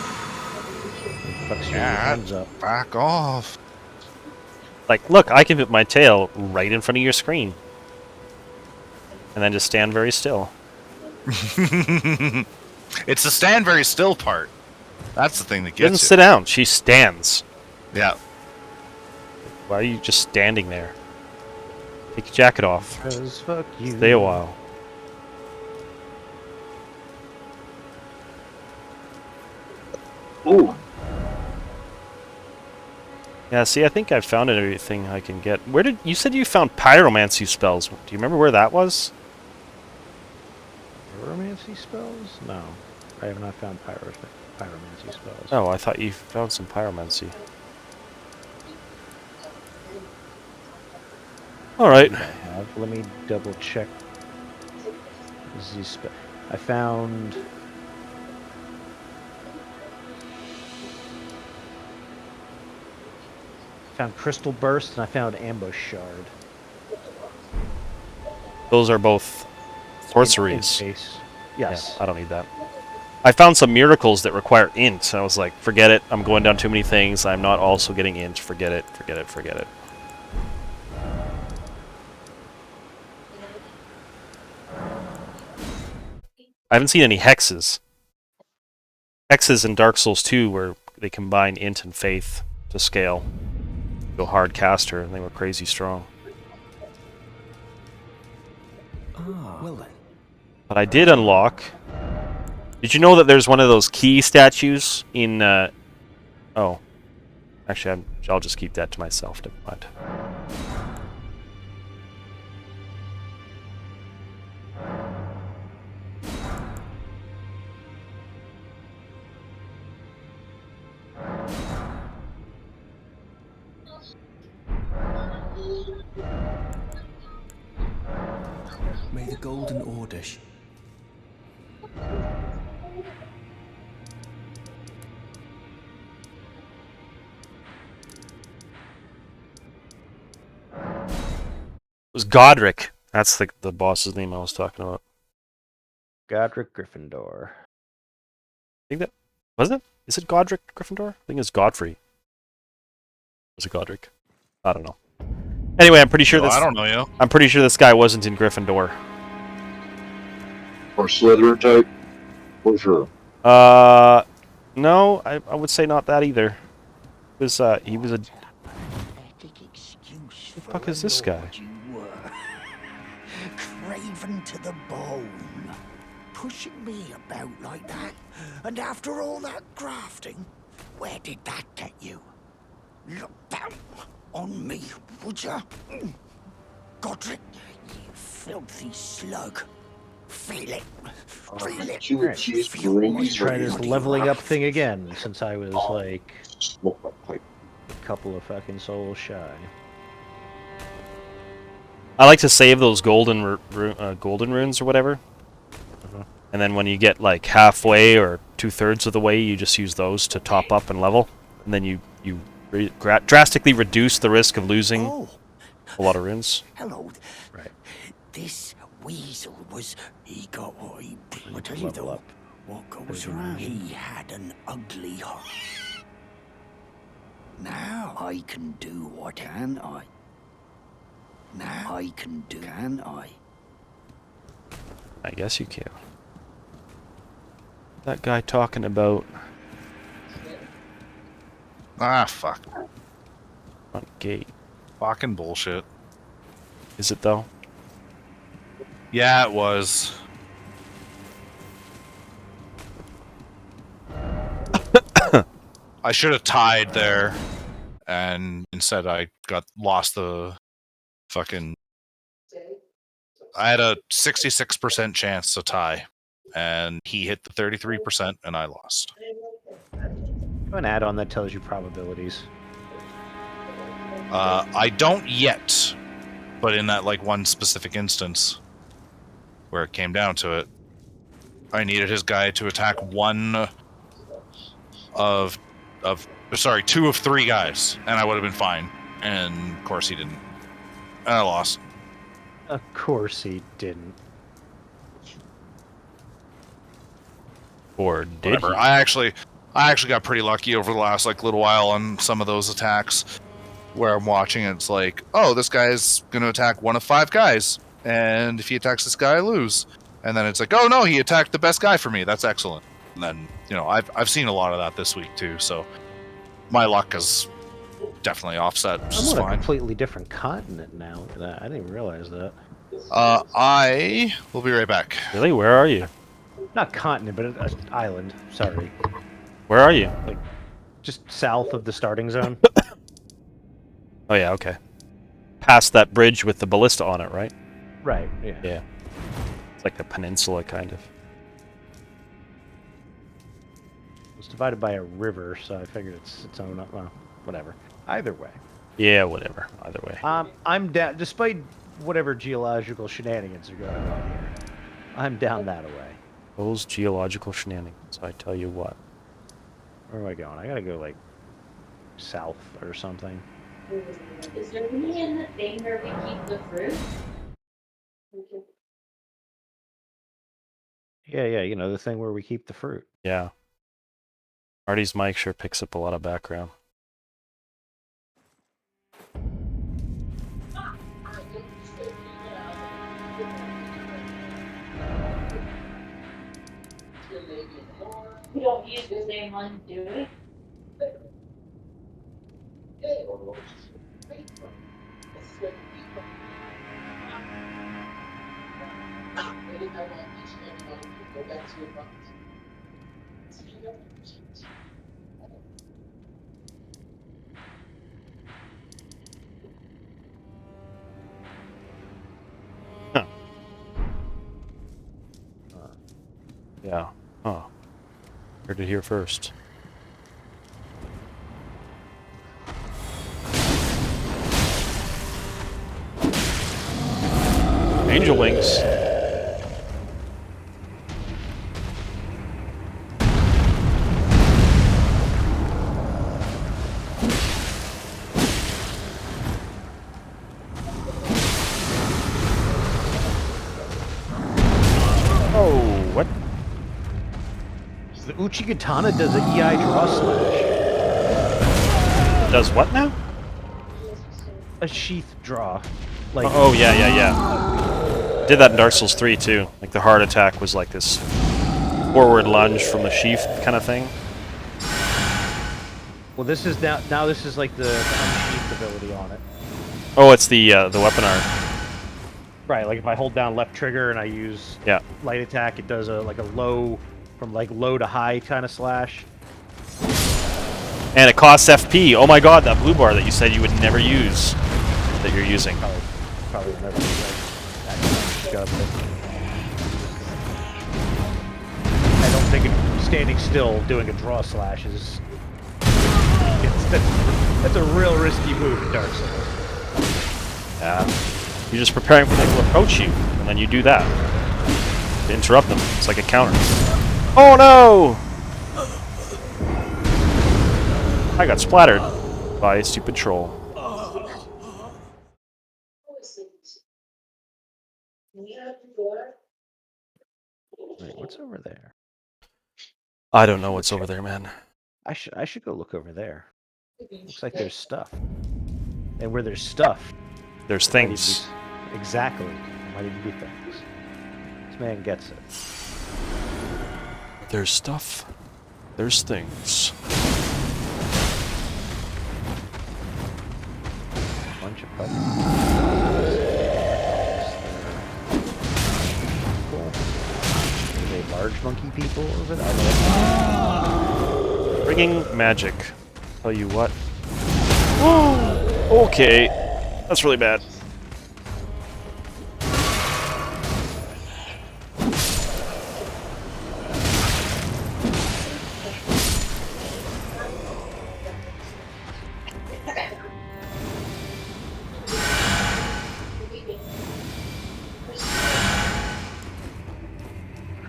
Fucks your Cat. hands up. Back off. Like, look, I can put my tail right in front of your screen. And then just stand very still. It's the stand very still part. That's the thing that She doesn't gets you. sit down, she stands. Yeah. Why are you just standing there? Take your jacket off. 'Cause fuck you. Stay a while. Ooh. Yeah, see, I think I found everything I can get. Where did you said you found pyromancy spells? Do you remember where that was? Pyromancy spells? No. I have not found pyromancy spells. Oh, I thought you found some pyromancy. All right. Let me double check. I found. Crystal Burst and I found Ambush Shard. Those are both sorceries. In case. Yes. Yeah, I don't need that. I found some miracles that require int. I was like, forget it. I'm going down too many things. I'm not also getting int. Forget it. Forget it. Forget it. I haven't seen any hexes. Hexes in Dark Souls 2 where they combine int and faith to scale. Go hard caster, and they were crazy strong. Ah, well then. But I did unlock. Did you know that there's one of those key statues in? Oh, actually, I'll just keep that to myself. Never mind. May the Golden Order It was Godric. That's the boss's name I was talking about. Godric Gryffindor. I think that was it. Is it Godric Gryffindor? I think it's Godfrey. Was it Godric? I don't know. Anyway, I'm pretty sure Well, this. I don't know, you. I'm pretty sure this guy wasn't in Gryffindor. Or Slytherin type. For sure. No, I would say not that either. He was a... What the fuck is this guy? Craven to the bone. Pushing me about like that. And after all that grafting, where did that get you? Look down on me, would ya? Godric, you filthy slug. Feel it. Feel it. Alright, Feel my try this bloody leveling up wrath. thing again, since I was like Smoke my pipe. a couple of fucking souls shy. I like to save those golden runes or whatever. Uh-huh. And then when you get like halfway or 2/3 of the way, you just use those to top up and level. And then you drastically reduce the risk of losing Oh, a lot of runes. hello. Right. This weasel was... He got what he... I tell you Level though, up. what goes around? He had an ugly heart. Now I can do what can I? Now I can do, can I? I guess you can. That guy talking about Ah, fuck. front gate. Fucking bullshit. Is it though? Yeah, it was. I should have tied there, and instead I lost the fucking... I had a 66% chance to tie, and he hit the 33%, and I lost. An add-on that tells you probabilities. I don't yet, but in that like one specific instance where it came down to it, I needed his guy to attack two of three guys, and I would have been fine. And of course he didn't, and I lost. Of course he didn't. Or did Whatever. he? I actually got pretty lucky over the last like little while on some of those attacks, where I'm watching and it's like, oh, this guy's gonna attack one of five guys, and if he attacks this guy, I lose. And then it's like, oh no, he attacked the best guy for me. That's excellent. And then I've seen a lot of that this week too, so my luck is definitely offset. Which is I'm on a fine. completely different continent now. I didn't even realize that. I will be right back. Really? Where are you? Not continent, but an island. Sorry. Where are you? Just south of the starting zone. Oh yeah, okay. Past that bridge with the ballista on it, right? Right, yeah. Yeah. It's like a peninsula, kind of. It's divided by a river, so I figured it's its own... Well, whatever. Either way. Yeah, whatever. Either way. I'm down... Despite whatever geological shenanigans are going on here, I'm down that way. Those geological shenanigans, I tell you what. Where am I going? I gotta go, like, south or something. Is there any in the thing where we keep the fruit? Yeah, you know, the thing where we keep the fruit. Yeah. Marty's mic sure picks up a lot of background. We don't use the same one, do we? Yeah. Huh. Heard it here first. Angel wings. Oh, what? The Uchigatana does an EI draw slash. Does what now? A sheath draw. Like, Oh, yeah. Did that in Dark Souls 3 too. Like the heart attack was like this forward lunge from the sheath kind of thing. Well, this is now this is like the unsheathed ability on it. Oh, it's the weapon art. Right, like if I hold down left trigger and I use Yeah. light attack, it does a low from low to high kind of slash. And it costs FP. Oh my god, that blue bar that you said you would never use, that you're using. Probably will never use that. I don't think standing still doing a draw slash is. That's a real risky move in Dark Souls. Yeah. You're just preparing for them to approach you, and then you do that. To interrupt them. It's like a counter. Oh no! I got splattered by a stupid troll. Wait, what's over there? I don't know what's over there, man. I should go look over there. Looks like there's stuff. And where there's stuff, There's might even things. be- exactly. Might even be things. This man gets it. There's stuff. There's things. Bunch of buttons. Cool. Are they large monkey people over there? Bringing magic. Tell you what. Okay. That's really bad.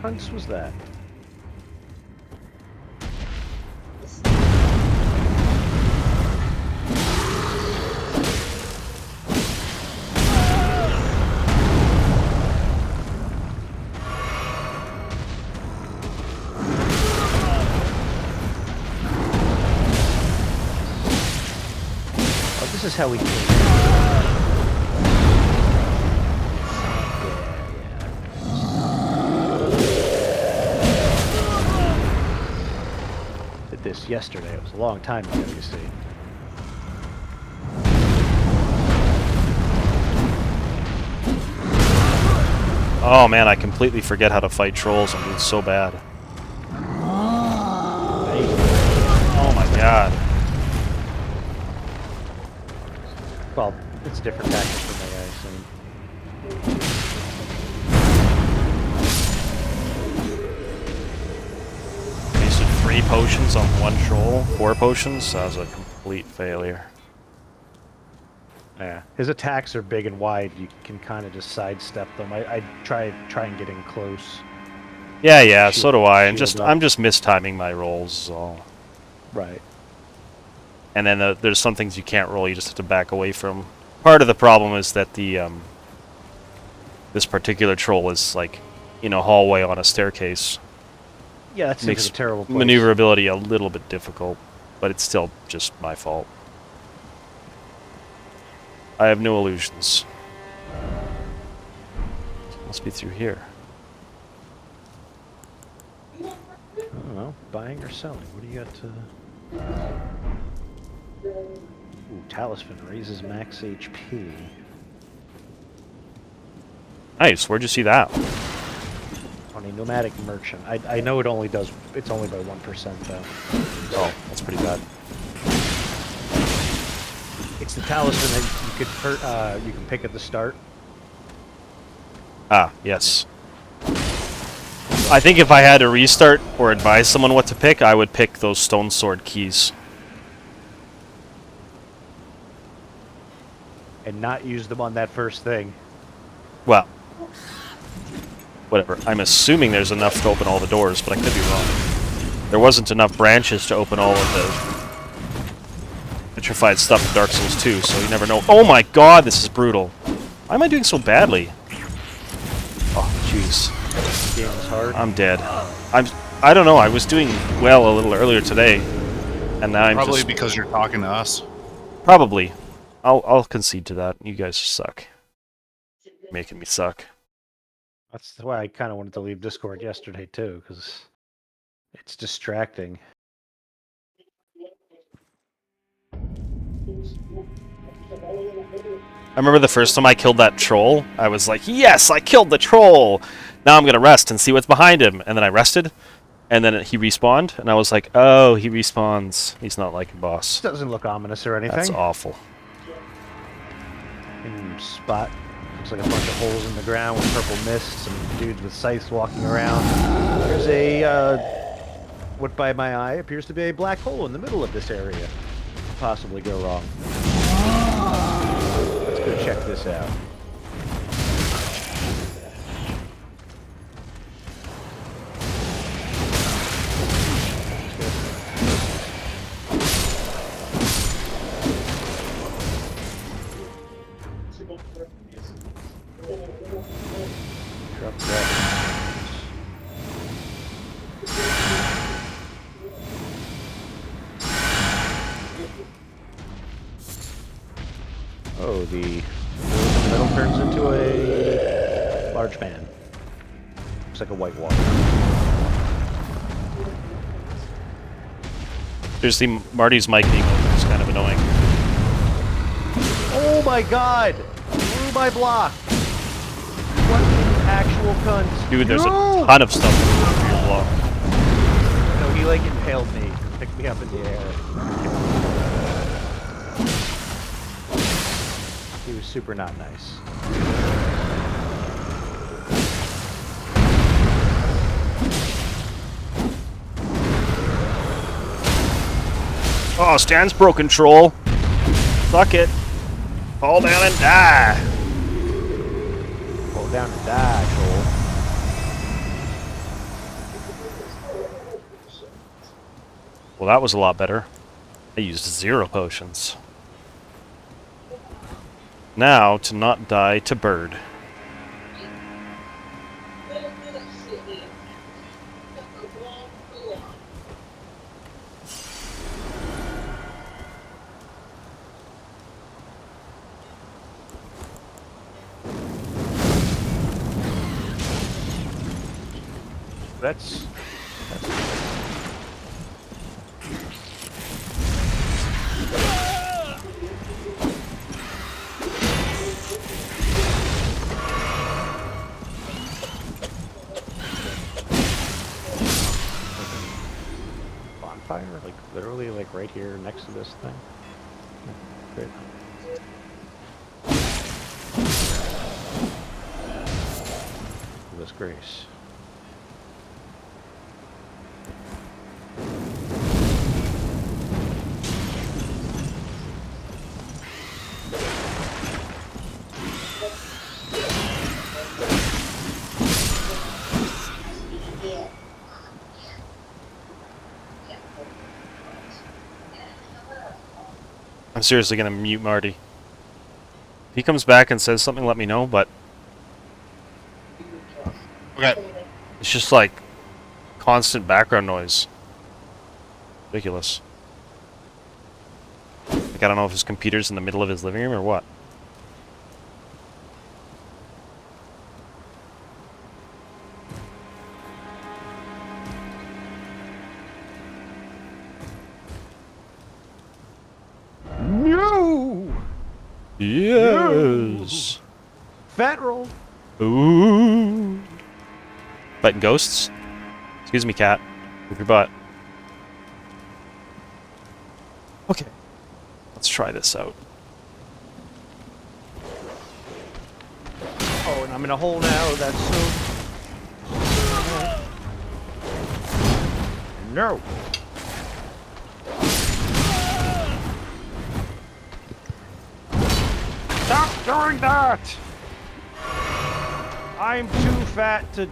Hunts was that? Oh, this is how we kill. Did this yesterday. It was a long time ago, you see. Oh man, I completely forget how to fight trolls. I'm doing so bad. Oh my god. Well, it's a different tactic for me, I assume. Wasted 3 potions on one troll. 4 potions. That was a complete failure. Yeah, his attacks are big and wide. You can kind of just sidestep them. I try and get in close. Yeah, so do I. And shield up. I'm just mistiming my rolls. So. Right. And then there's some things you can't roll. You just have to back away from. Part of the problem is that the this particular troll is like in a hallway on a staircase. Yeah, that seems Makes like a terrible place. maneuverability a little bit difficult, but it's still just my fault. I have no illusions. Must be through here. I don't know. Buying or selling? What do you got to... Ooh, Talisman Raises Max HP. Nice. Where'd you see that? On a nomadic merchant. I know it only does... It's only by 1% though. Oh, that's pretty bad. It's the talisman that you can pick at the start. Ah, yes. I think if I had to restart or advise someone what to pick, I would pick those stone sword keys. And not use them on that first thing. Well, whatever. I'm assuming there's enough to open all the doors, but I could be wrong. There wasn't enough branches to open all of the petrified stuff in Dark Souls 2, so you never know. Oh my god, this is brutal. Why am I doing so badly? Oh, jeez. This game is hard. I'm dead. I don't know, I was doing well a little earlier today, and now I'm Probably just... because you're talking to us. Probably. I'll concede to that. You guys suck. You're making me suck. That's why I kind of wanted to leave Discord yesterday too, because it's distracting. I remember the first time I killed that troll, I was like, yes, I killed the troll! Now I'm gonna rest and see what's behind him. And then I rested, and then he respawned, and I was like, oh, he respawns. He's not like a boss. Doesn't look ominous or anything. That's awful. Spot. Looks like a bunch of holes in the ground with purple mist, some dudes with scythes walking around. There's a, what by my eye appears to be a black hole in the middle of this area. Could possibly go wrong. Let's go check this out. Drop that. Oh, the metal turns into a large man. Looks like a white walker. Seriously, Marty's mic being open is kind of annoying. Oh my god! Through my block! What the actual cunt? Dude, there's No! a ton of stuff through your block. No, he like impaled me. Picked me up in the air. He was super not nice. Oh, Stan's broken, troll. Suck it. Fall down and die. Fall down and die, troll. Well, that was a lot better. I used 0 potions. Now, to not die to bird. That's bonfire, like literally like right here next to this thing. Great. This grace. I'm seriously gonna mute Marty. If he comes back and says something, let me know, but Okay. it's just like constant background noise. Ridiculous. Like, I don't know if his computer's in the middle of his living room or what. No! Yes. Fat roll. Ooh. Fighting ghosts? Excuse me, cat. Move your butt. Okay. Let's try this out. Oh, and I'm in a hole now. That's so. No. Stop doing that! I'm too fat to.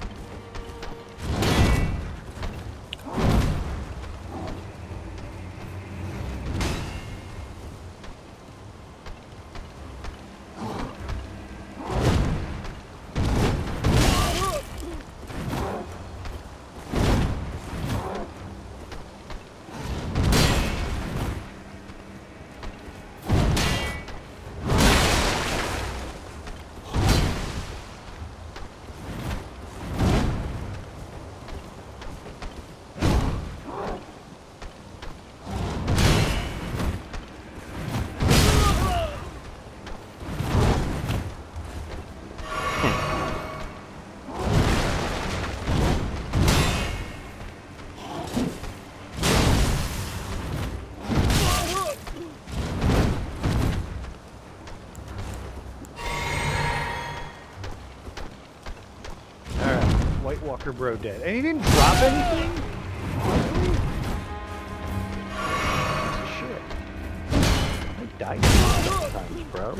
Walker Bro dead. And he didn't drop anything? Piece of shit. I died sometimes, bro.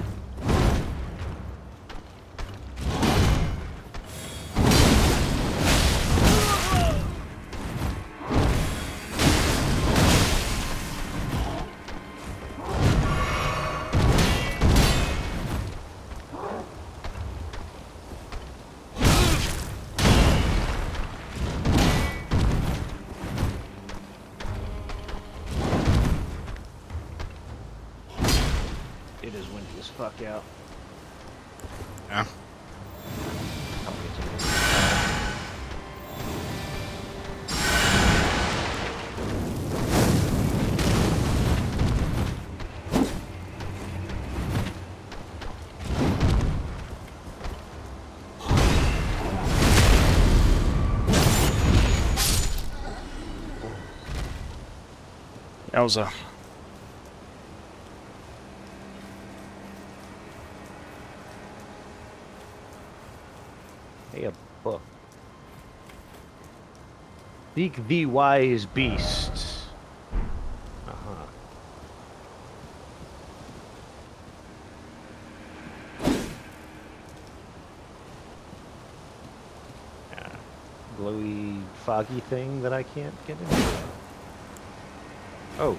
It is windy as fuck out. Yeah. That was a... Hey, a book. Seek the wise beast. Uh-huh. Yeah. Glowy, foggy thing that I can't get into. Oh.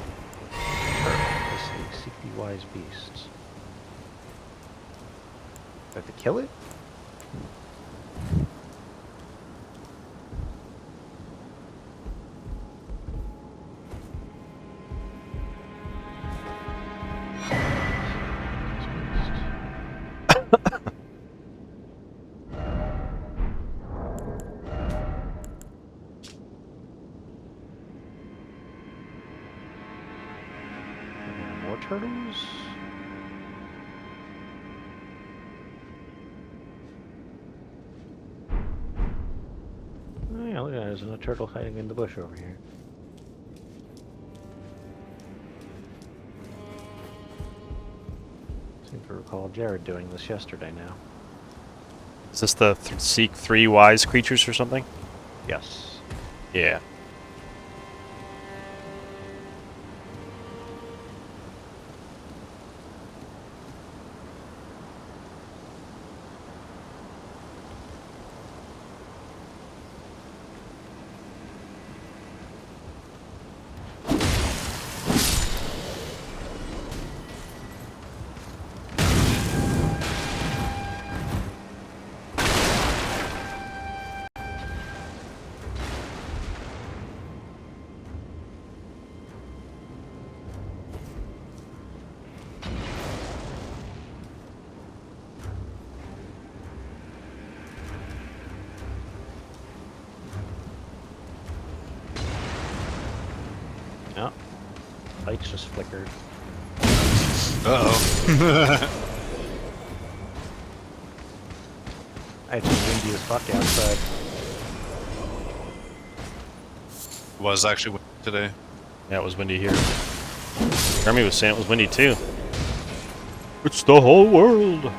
Let's see. Seek the wise beast. Do I have to kill it? More turtles? Oh yeah, look at that. There's another turtle hiding in the bush over here. Seem to recall Jared doing this yesterday now. Is this the seek 3 wise creatures or something? Yes. Yeah. Yeah. Lights just flickered. Uh-oh. It's windy as fuck outside. Was actually windy today. Yeah, it was windy here. Jeremy was saying it was windy too. It's the whole world.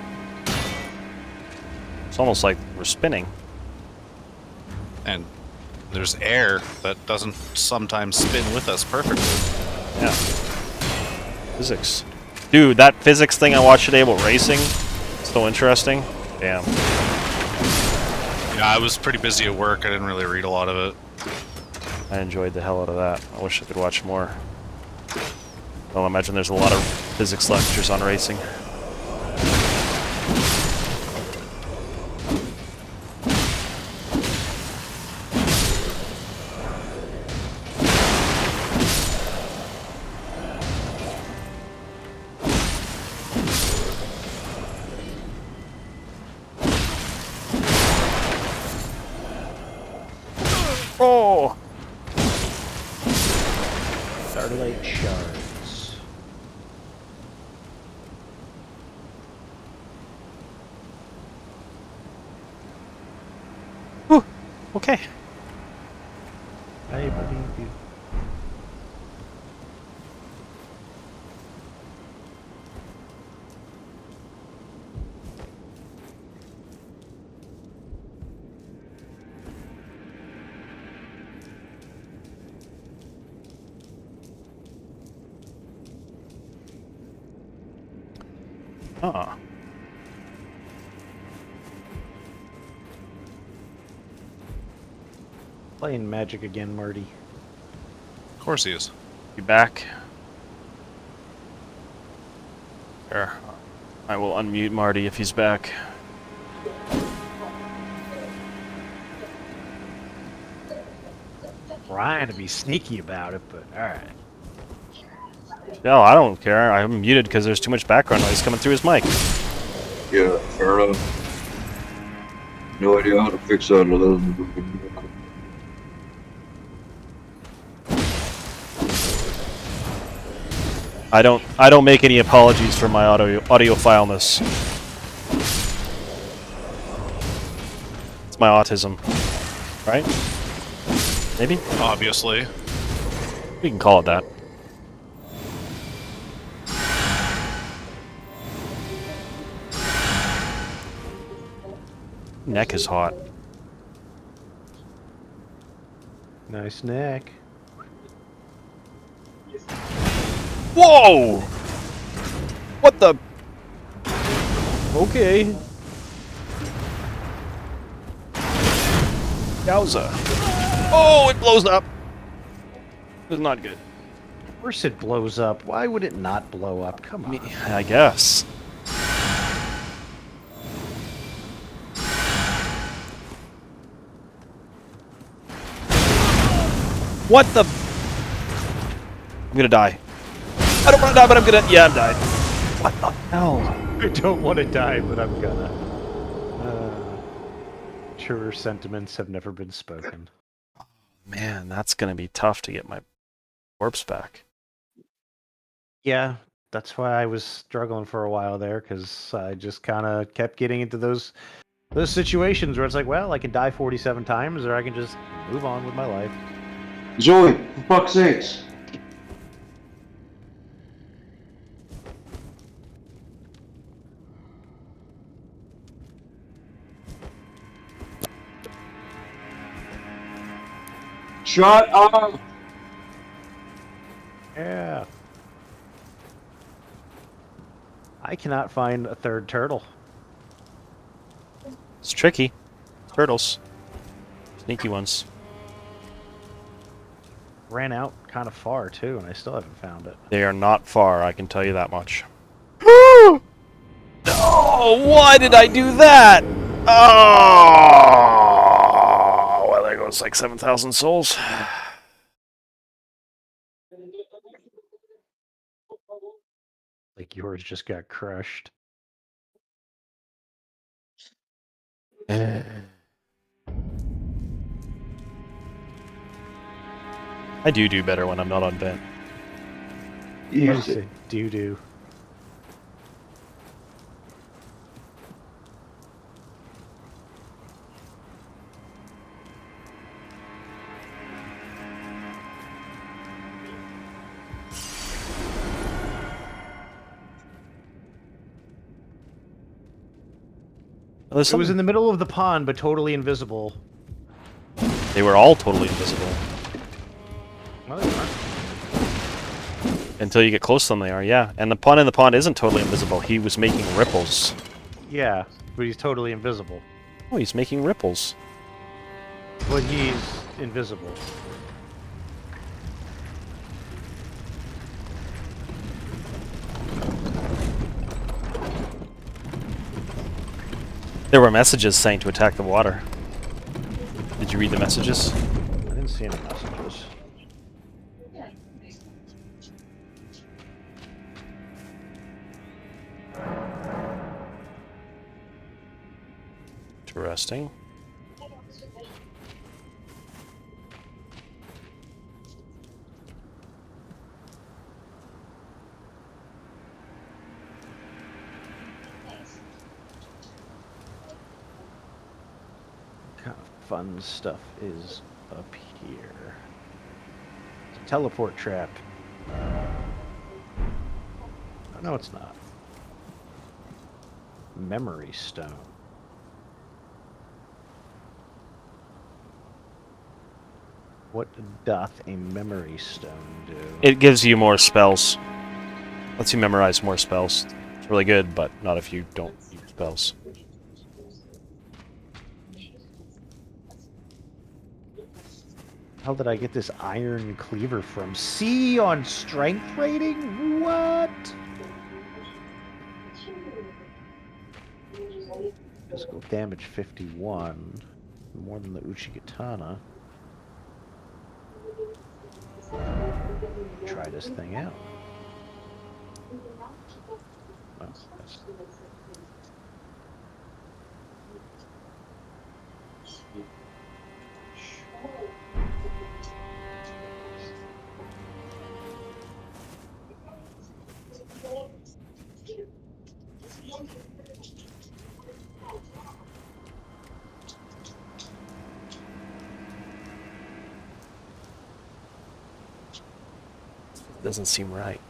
It's almost like we're spinning. And there's air that doesn't sometimes spin with us perfectly. Yeah. Physics. Dude, that physics thing I watched today about racing, so interesting. Damn. Yeah, I was pretty busy at work. I didn't really read a lot of it. I enjoyed the hell out of that. I wish I could watch more. Well, I imagine there's a lot of physics lectures on racing. Oh! Starlight shards. Whew. Okay. I believe you. Ah. Playing Magic again, Marty. Of course he is. Be back. There. I will unmute Marty if he's back. Trying to be sneaky about it, but alright. No, I don't care. I'm muted because there's too much background noise coming through his mic. Yeah, fair enough. No idea how to fix that other than... I don't make any apologies for my audiophileness. It's my autism. Right? Maybe? Obviously. We can call it that. Neck is hot. Nice neck. Whoa! What the? Okay. Yowza. Oh, it blows up. It's not good. Of course it blows up. Why would it not blow up? Come on. I guess. What the? I'm gonna die. I don't want to die, but I'm gonna. Yeah, I'm dying. What the hell? I don't want to die, but I'm gonna. Truer sentiments have never been spoken. Man, that's gonna be tough to get my corpse back. Yeah, that's why I was struggling for a while there, because I just kind of kept getting into those situations where it's like, well, I can die 47 times, or I can just move on with my life. Zoe, for fuck's sakes! Shut up! Yeah. I cannot find a third turtle. It's tricky. Turtles. Sneaky ones. Ran out kind of far, too, and I still haven't found it. They are not far, I can tell you that much. Oh, why did I do that? Oh, well, there goes like 7,000 souls. Like yours just got crushed. I do better when I'm not on vent. You said doo-doo. It was in the middle of the pond, but totally invisible. They were all totally invisible. Well, they weren't. Until you get close to them, they are, yeah. And the pond in the pond isn't totally invisible. He was making ripples. Yeah, but he's totally invisible. Oh, he's making ripples. But he's invisible. There were messages saying to attack the water. Did you read the messages? I didn't see any messages. Interesting. What kind of fun stuff is up here? It's a teleport trap. Oh, no, it's not. Memory stone. What doth a memory stone do? It gives you more spells. Lets you memorize more spells. It's really good, but not if you don't use spells. How did I get this iron cleaver from? C on strength rating? What? Physical damage 51. More than the Uchigatana. Try this thing out. Oh, that's... Doesn't seem right.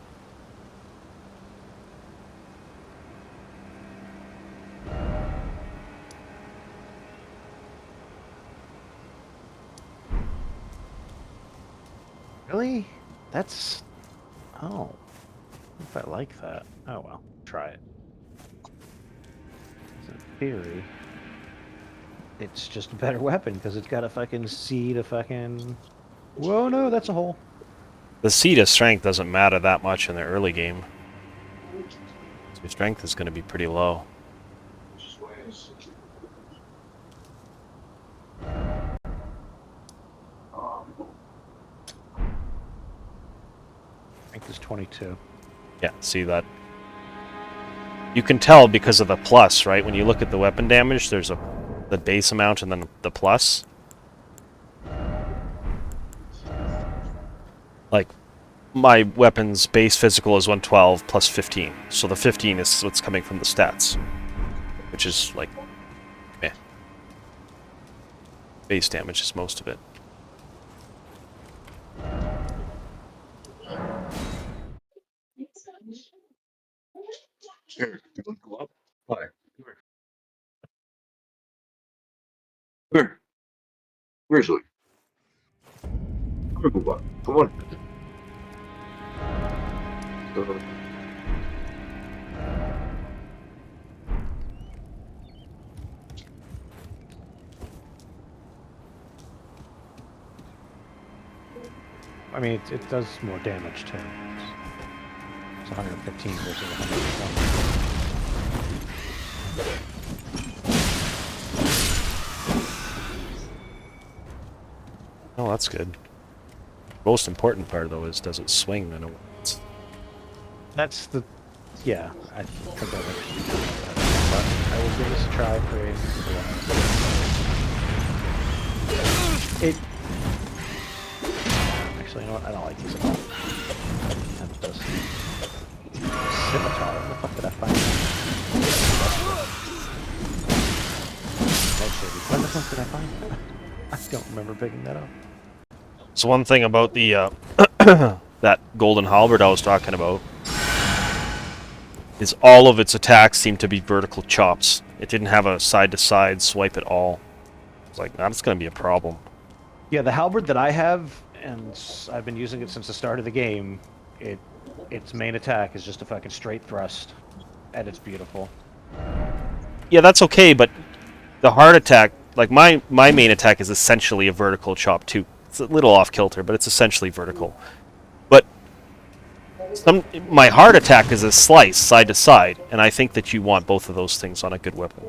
Really? That's... Oh. I don't know if I like that. Oh well, try it. In theory, it's just a better weapon because it's got a fucking C to fucking... Whoa, no, that's a hole. The C to strength doesn't matter that much in the early game. So your strength is going to be pretty low. Strength is 22. Yeah, see that? You can tell because of the plus, right? When you look at the weapon damage, there's the base amount and then the plus. Like, my weapon's base physical is 112 plus 15. So the 15 is what's coming from the stats. Which is, like, meh. Base damage is most of it. Here, you want to go up? Hi. Here. Where's Lee? I'm gonna move up. Come on. I mean, it does more damage too. It's 115 versus 120. Oh, that's good. Most important part, though, is does it swing? I know. That's the... Yeah, I think I actually did that. But I will give this a try for a while. It... Actually, you know what? I don't like these at all. That does... Scimitar? Where the fuck did I find that? When the fuck did I find that? I don't remember picking that up. So one thing about the that golden halberd I was talking about is all of its attacks seem to be vertical chops. It didn't have a side-to-side swipe at all. It's like, that's going to be a problem. Yeah, the halberd that I have, and I've been using it since the start of the game, its main attack is just a fucking straight thrust, and it's beautiful. Yeah, that's okay, but the hard attack, like my main attack is essentially a vertical chop too. It's a little off kilter, but it's essentially vertical. But my hard attack is a slice side to side, and I think that you want both of those things on a good weapon.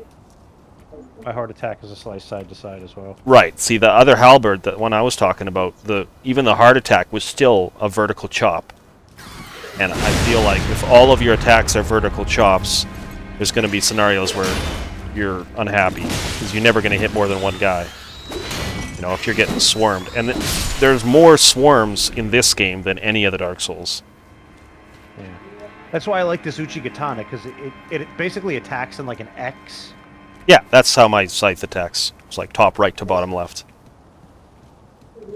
My hard attack is a slice side to side as well. Right. See, the other halberd, the one I was talking about, even the hard attack was still a vertical chop. And I feel like if all of your attacks are vertical chops, there's going to be scenarios where you're unhappy because you're never going to hit more than one guy. You know, if you're getting swarmed. And there's more swarms in this game than any other Dark Souls. Yeah. That's why I like this Uchigatana, because it basically attacks in like an X. Yeah, that's how my scythe attacks. It's like top right to bottom left.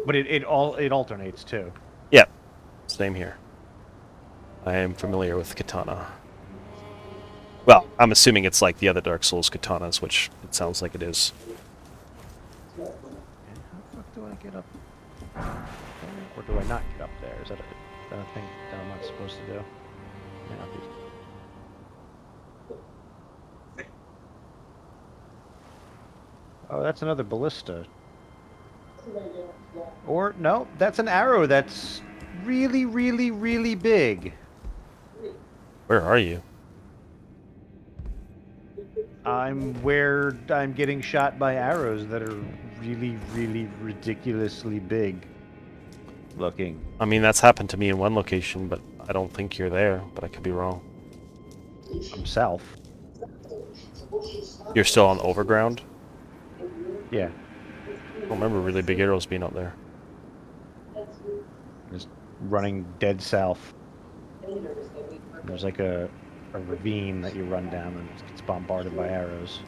But it alternates too. Yeah, same here. I am familiar with katana. Well, I'm assuming it's like the other Dark Souls katanas, which it sounds like it is. And how the fuck do I get up there? Or do I not get up there? Is that a thing that I'm not supposed to do? Yeah, Oh, that's another ballista. Or, no, that's an arrow that's really, really, really big. Where are you? I'm where I'm getting shot by arrows that are really, really ridiculously big looking. I mean, that's happened to me in one location, but I don't think you're there, but I could be wrong. I'm south. You're still on overground? Yeah, I don't remember really big arrows being up there. just running dead south. There's like a ravine that you run down and it gets bombarded by arrows.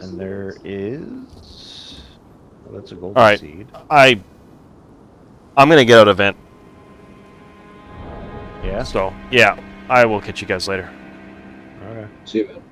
And there is... Well, that's a golden Alright. seed. I'm gonna get out of vent. Yeah? So, yeah, I will catch you guys later. Okay. See you, man.